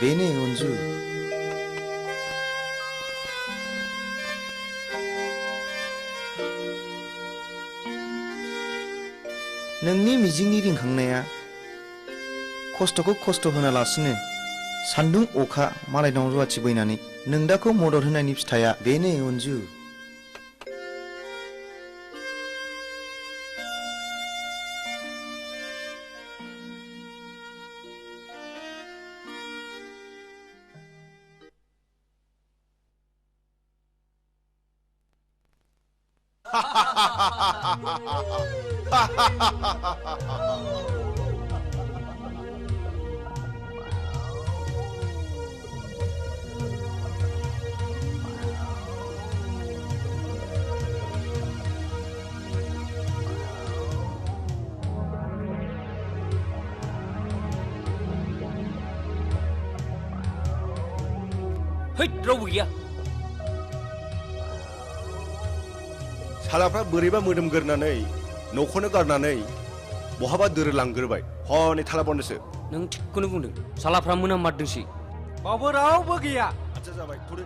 बेनो अन्जु नोंनि मिजिंनि रिंखांनाया खस्थ'खौ खस्थ' होनालासिनो सान्दुं अखा मालायनाव रुवाथि बैनानै नोंदाखौ मदद होनायनि फिथाइया बेनो अन्जु है रावबो गैया सालाफ्रा बोरैबा मोदोमगोरनानै न'खौनो गारनानै बहाबा दोरोलांग्रोबाय हनै थाला बन्दसो नों थिगखौनो बुंदों सालाफ्रा मोनाममारदोंसै बावबो रावबो गैया आच्छा जाबाय थ'दो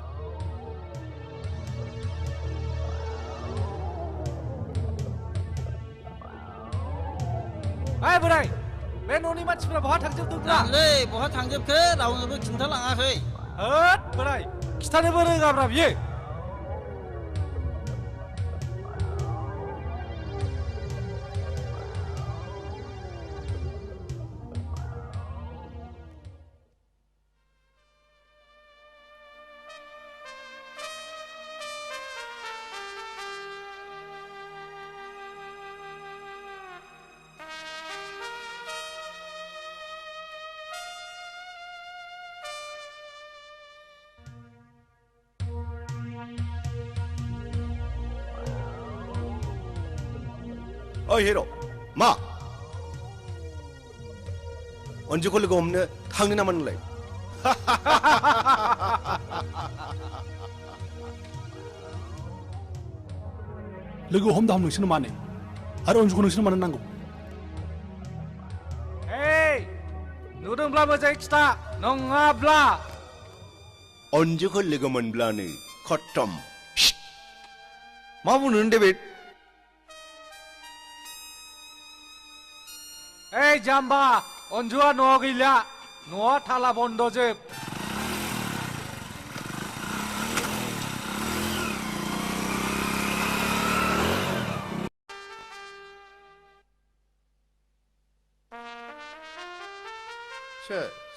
ओइ बोराय बे न'नि मानसिफ्रा बहा थांजोबदोंब्रा जानलै बहा थांजोबखो रावनोबो खिन्थालाङाखै होद बोराय खिथानोबो रोङाब्रा बियो ओइ हिर' मा अन्जुखौ लोगो हमनो थांनो नामा नोंलाय लोगो हमदा हम नोंसोरनो मानो आरो अन्जुखौ नोंसोरनो मानो नांगौ ओइ नुदोंब्ला मोजाङै खिथा नङाब्ला अन्जुखौ लोगो मोनब्लानो खत्तम मा बुंनो डेभिड ओइ जाम्बा अन्जुआ न'आव गैला न'आ थाला बन्दजोब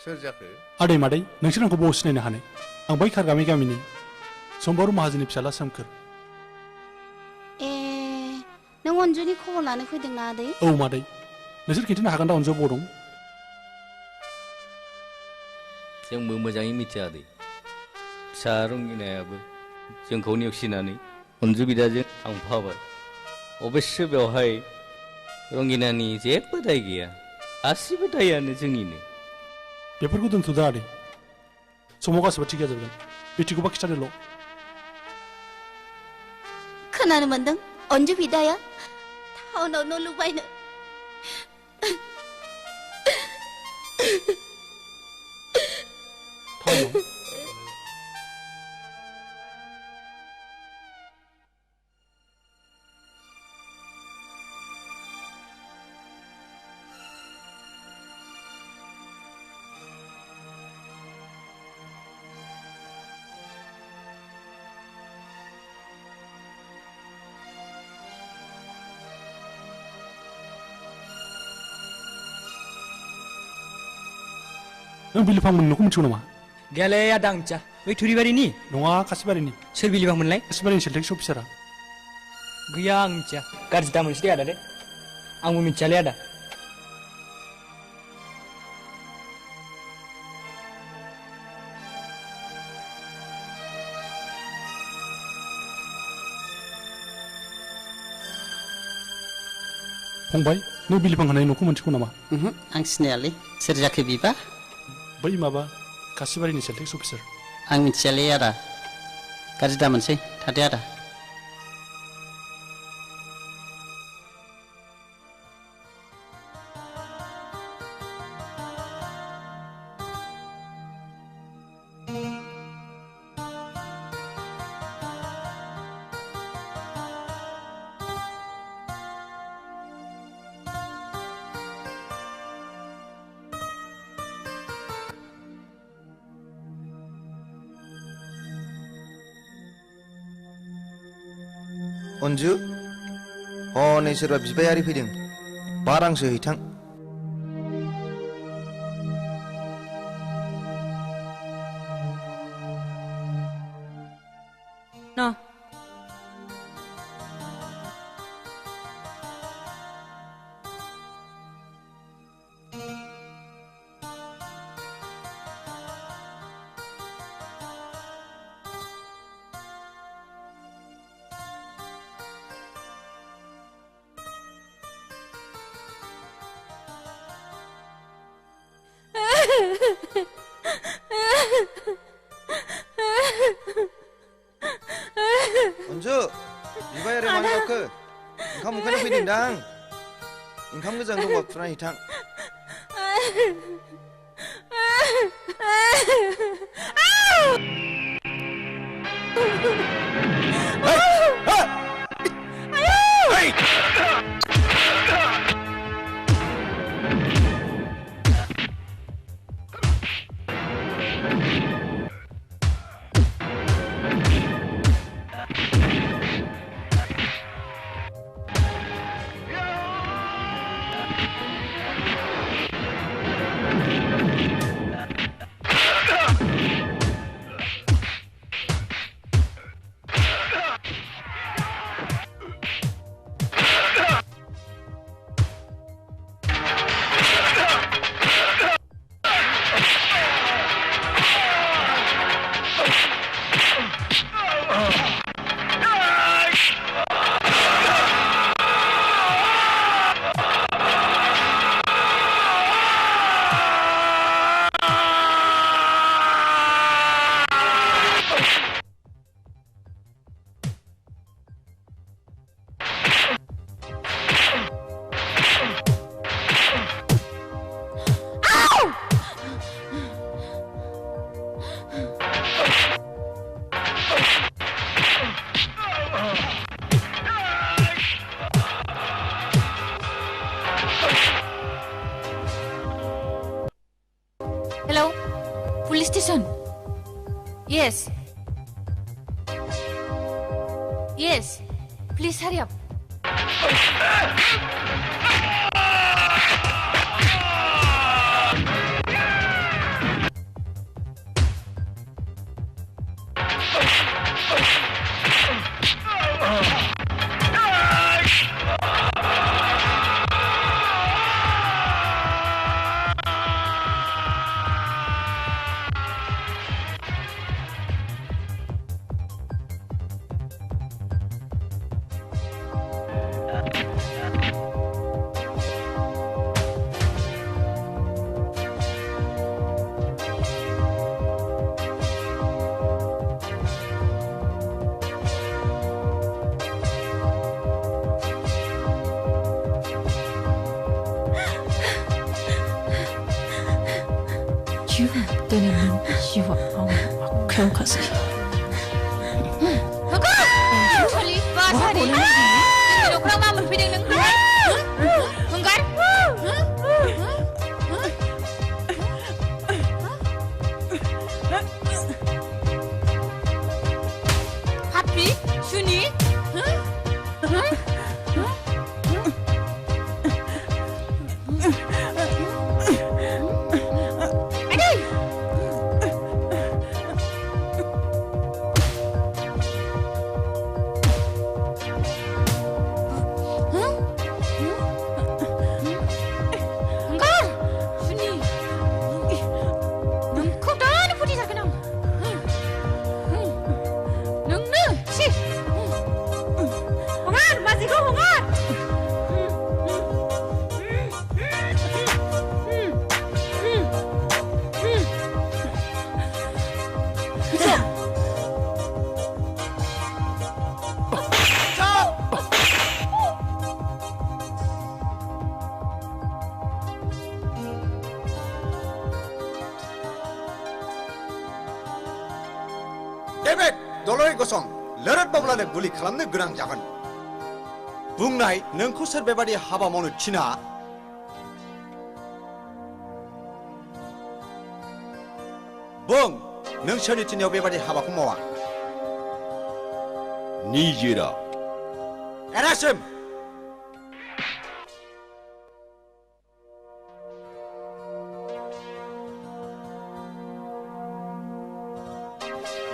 सोर जाखो आदै मादै नोंसोर आंखौ बाव सिनायनो हानाय आं बै खारगामि गामिनि सम्बारु माहाजोननि फिसाला सोमखोर ए नों अन्जुनि खबर लानो फैदोंना आदै औ मादै नोंसोर खिन्थानो हागोन दा अन्जुआ बबाव दं जोंबो मोजाङै मिथिया आदै फिसा रंगिनायाबो जोंखौ नेवसिनानै अन्जु बिदाजों थांफाबाय अबयस्से बेवहाय रंगिनानि जेबो दाय गैया गासिबो दायानो जोंनिनो बेफोरखौ दोनथ'दा आदै समाव गासिबो थिग जाजोबगोन बेथिखौबा खिथादोल' खोनानो मोनदों अन्जु बिदाया टाउनाव न' लुबायनो नों बिलिफां मोननोखौ मिथिगौ नामा गैयालै आदा आं मिथिया बै थुरिबारिनि नङा खासिबारिनि सोर बिलिफांमोनलाय खासिबारिनि सेल्टेक्स अफिसारा गैया आं मिथिया गाज्रि दा मोनसै दे आदा दे आंबो मिथियालै आदा फंबाय नों बिलिफां होनाय न'खौ मिथिगौ नामा आं सिनायालै सोर जाखो बिबा बै माबा खासिबारिनि सेल्टेक्स अफिसार आं मिथियालै आदा गाज्रि दा मोनसै थादे आदा अन्जु हनै सोरबा बिबायारि फैदों 5 रांसो हैथां न अन्जु बिबायारि मानो गाबखो ओंखाम उखैना फैदोंदां ओंखाम गोजां दंबा खुरना हैथां Hello? Police station? Yes. Yes. Please hurry up. 때리는 시와 경카스. Sorry, ba sorry. Nó không mang mình phải đừng đứng lại. Không cái. Happy, Shuni. David, doloi gosong, lerat bablane guli खालामनो गोनां जागोन. बुंनाय नोंखौ सोर बेबादि हाबा मावनो थिना? बुं, नों सोरनि थिनायाव बेबादि हाबाखौ मावा? निजेरा. एरासिम!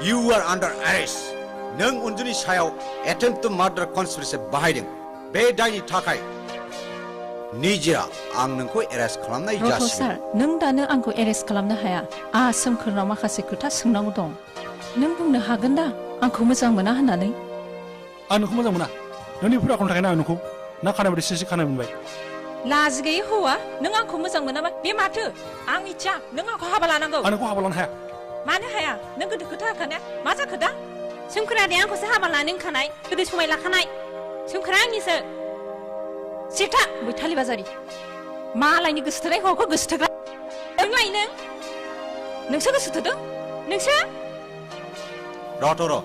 You are under arrest. नों उन्जुनि सायाव attempt to murder conspiracy बाहायदों. बे दायनि थाखाय निजेरा आं नोंखौ एरेस्ट खालामनाय रथ' जासिगोन. सार, नों दानो आंखौ एरेस्ट खालामनो हाया. आंहा सोमखोरनाव माखासे खोथा सोंनांगौ दं. नों बुंनो हागोन दा आंखौ मोजां मोना होननानै? आं नोंखौ मोजां मोना. नोंनि फुरा आखलनि थाखायनो आं नोंखौ ना खानाय बायदि सिसि खानाय मोनबाय. लाज गैयै हौवा नों आंखौ मोजां मोनामा बे माथो आं इच्छा नों आंखौ हाबा लानांगौ आं नोंखौ हाबा लानो हाया मानो हाया नों गोदो खोथा होखानाया मा जाखो दा सोमखोरा दे आंखौसो हाबा लानो होनखानाय गोदो समाय लाखानाय सोमखोरा आंनिसो सेथा बैथालि बाजारि मालायनि गोसोथोनाय हौवाखौ गोसोथोग्रा नोंलाय नोंसो गोसोथोदों नोंसो र'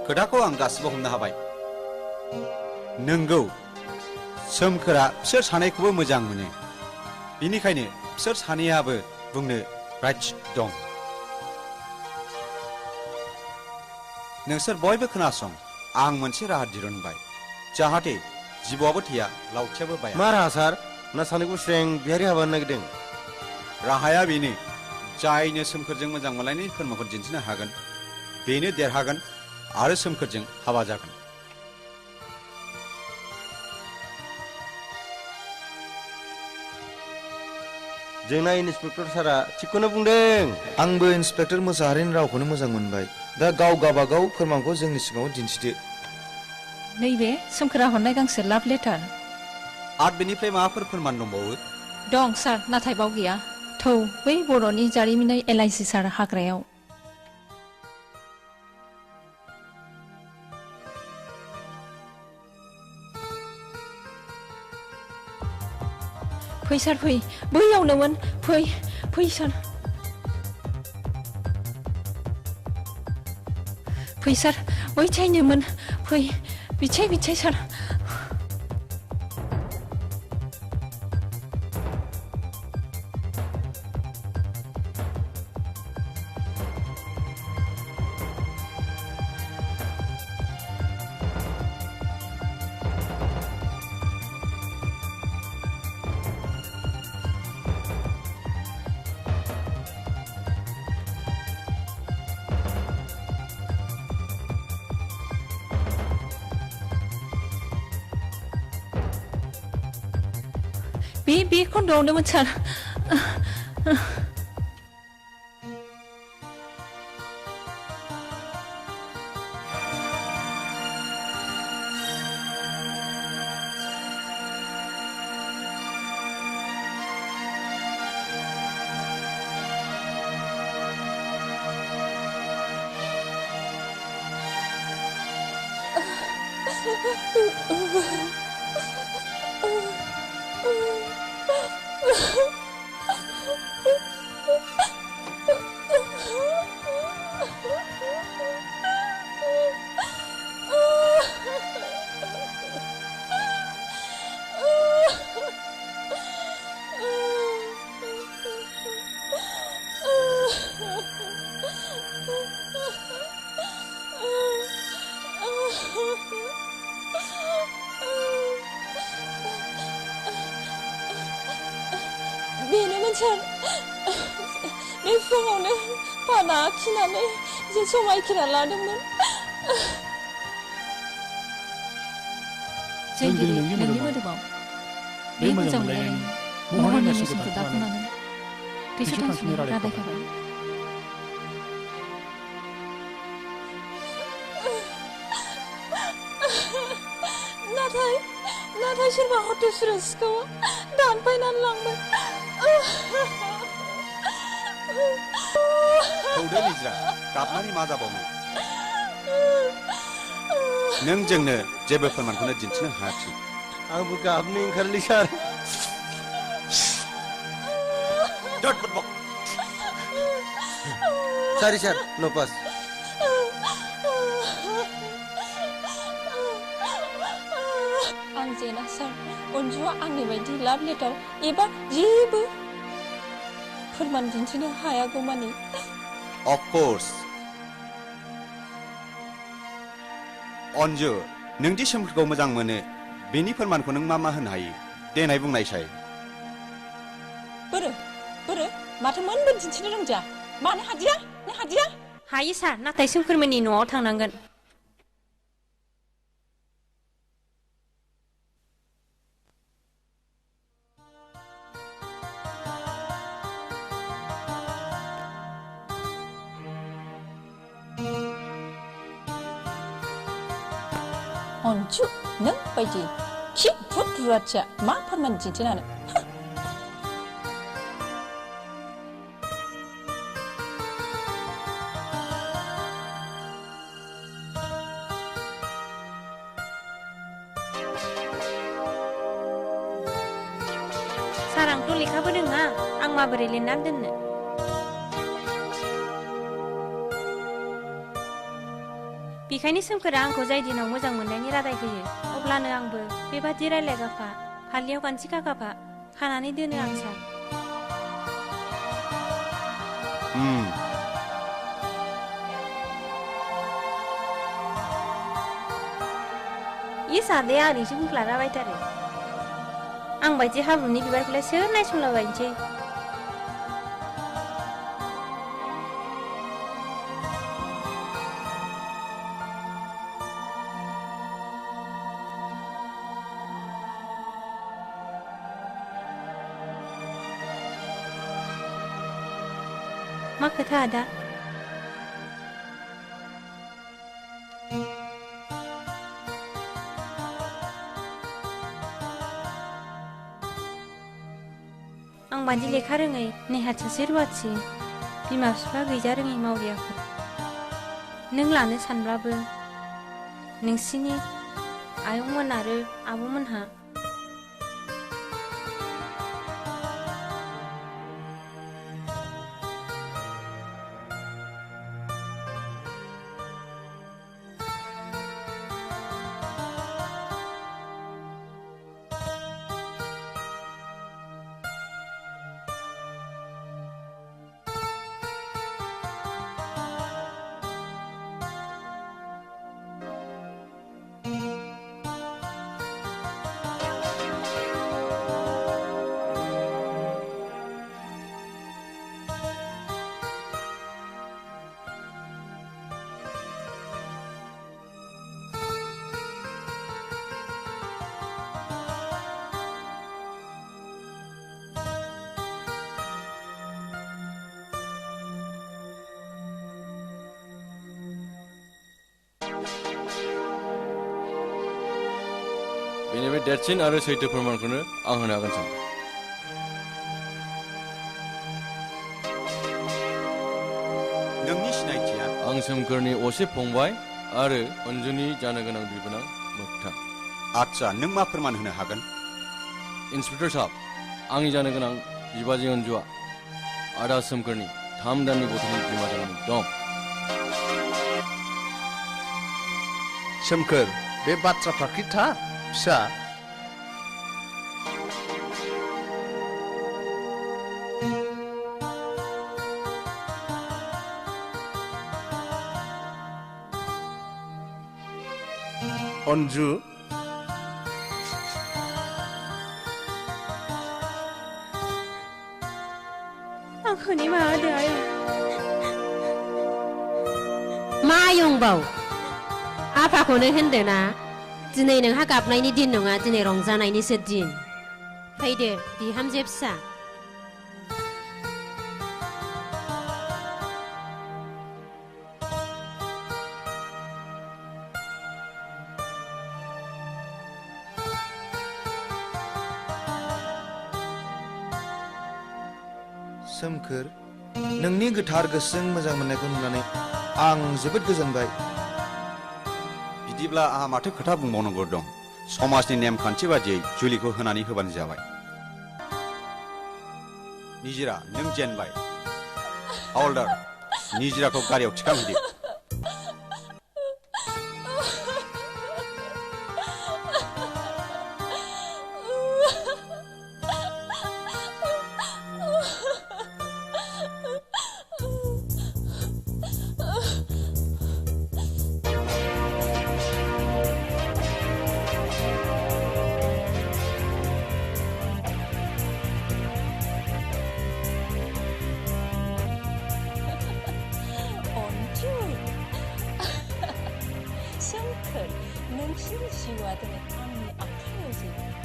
खोथाखौ आं गासिबो हमनो हाबाय नोंगौ सोमखोरा बिसोर सानैखौबो मोजां मोनो बिनिखायनो बिसोर सानैयाबो बुंनो राइट्स दं नोंसोर बयबो खोनासं आं मोनसे राहा दिरुनबाय जाहाथे जिबौआबो थैया लावथियाबो बाया मा राहा सार ना सानैखौ स्रें बिहारि हाबा होनो नागिरदों राहाया बेनो जायनो सोमखोरजों मोजां मोनलायनायनि फोरमानखौ दिन्थिनो हागोन बेनो देरहागोन आरो सोमखोरजों हाबा जागोन जोंना इन्सपेक्टर सारा थिगखौनो बुंदों आंबो इन्सपेक्टर मोसाहारिनि रावखौनो मोजां मोनबाय दा गाव गाबागाव फोरमानखौ जोंनि सिगाङाव दिन्थिदो नैबे सोमखोरा हरनाय गांसे लाभ लेटार आरो बेनिफ्राय माबाफोर फोरमान दंबावो दं सार नाथाय बाव गैया थौ बै बर'नि जारिमिनारि एलआइसि सार हाग्रायाव फै सार फै बैयावनोमोन फै सार फै सार बैथिंनोमोन फै बिथिं सार बे खन्द'आवनोमोन सार बेनोमोन सार बे फुङावनो पाना खिनानै जों समायखिरा लादोंमोन जों दिनै नोंनि मोदोमाव बे मोजां मोनलायनायनि महरनि नेरसोनखौ दाफुंनानै थैस' थांसिनि रादायखाबाय नाथाय सोरबा हटेस्वरा सिखावा दानफायनानै लांबाय थौदो निज्रा गाबनानै मा जाबावनो नों जोंनो जेबो फोरमानखौनो दिन्थिनो हायाखिसै आंबो गाबनो ओंखारलै सार सारि सार नपास आं जेना सार अनजुआ आंनि बायदि लाभ लेटार एबा जेबो फोरमान दिन्थिनो हायागौमानि अफकर्स अनजु नोंदि सोमखोरखौ मोजां मोनो बेनि फोरमानखौ नों मा होनो हायो देनाय बुंनायसाय बोरो माथो मोनबो दिन्थिनो रोंजा मानो हादिया नों हादिया हायो सार नाथाय सोमखोरमोननि न'आव थांनांगोन अनजु नों बायदि खिफुट रुवाथिया मा फोरमान दिन्थिनानै सार आंथ' लेखाबो रोङा आं माबोरै लिरनानै दोननो बेखायनो सोमखोरा आंखौ जाय दिनाव मोजां मोननायनि रादाय होयो अब्लानो आंबो बेबादि रायलायगाफा फालियाव गान्थि खागाफा खानानै दोनो आं सार इ सादैया ओरैसो बुंफ्लालाबायथारो आं बायदि हाब्रुनि बिबारखौलाय सोर नायसंलाबायनोसै मा खोथा आदा आं बादि लेखा रोङै नेहात सासे रुवाथि बिमा बिफा गैजा रोङै मावरियाखौ नों लानो सानब्लाबो नोंसिनि आयंमोन आरो आब'मोनहा बेनिफ्राय देरसिन आरो सैथो फोरमानखौनो आं होनो हागोन सार नोंनि सिनायथिया आं सोमखोरनि असे फंबाय आरो अन्जुनि जानो गोनां बिबोनां मोगथां आच्छा नों मा फोरमान होनो हागोन इन्सपेक्टर साहब आंनि जानो गोनां बिबाजै अन्जुआ आदा सोमखोरनि 3 दाननि गथ'नि बिमा जानानै दं सोमखोर बे बाथ्राफ्रा खिथा फिसा अन्जु आंखौ निमाहा होदो आयं मा आयंबाव आफाखौनो होनदोना दिनै नोंहा गाबनायनि दिन नङा दिनै रंजानायनिसो दिन फैदो बिहामजो फिसा सोमखोर नोंनि गोथार गोसोजों मोजां मोननायखौ नुनानै आं जोबोद गोजोनबाय बिदिब्ला आहा माथो खोथा बुंबावनांगौ दं समाजनि नेमखान्थि बादियै जुलिखौ होनानै होबानो जाबाय निजिरा नों जेनबाय हावलदार निजिराखौ गारियाव थिखांहैदो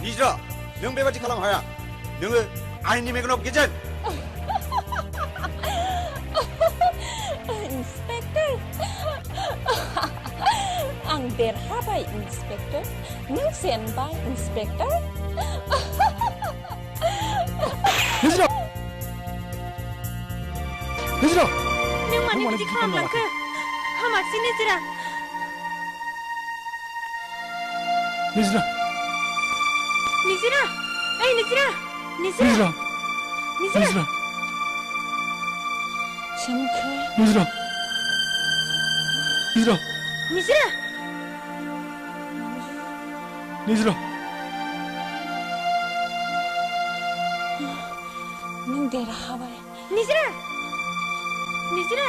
निजिरा नों बेबादि खालाम हाया नोङो आयेननि मेगनाव गेजेन इन्सपेक्टर आं देरहाबाय इन्सपेक्टर नों जेनबाय इन्सपेक्टर निजिरा निजिरा नों मानो बिदि खालामलांखो हामासै निजिरा निजिरा निजिरा ओइ निजिरा निजिरा निजिरा सोमखोर निजिरा निजिरा निजिरा निजिरा नों देरहाबाय निजिरा निजिरा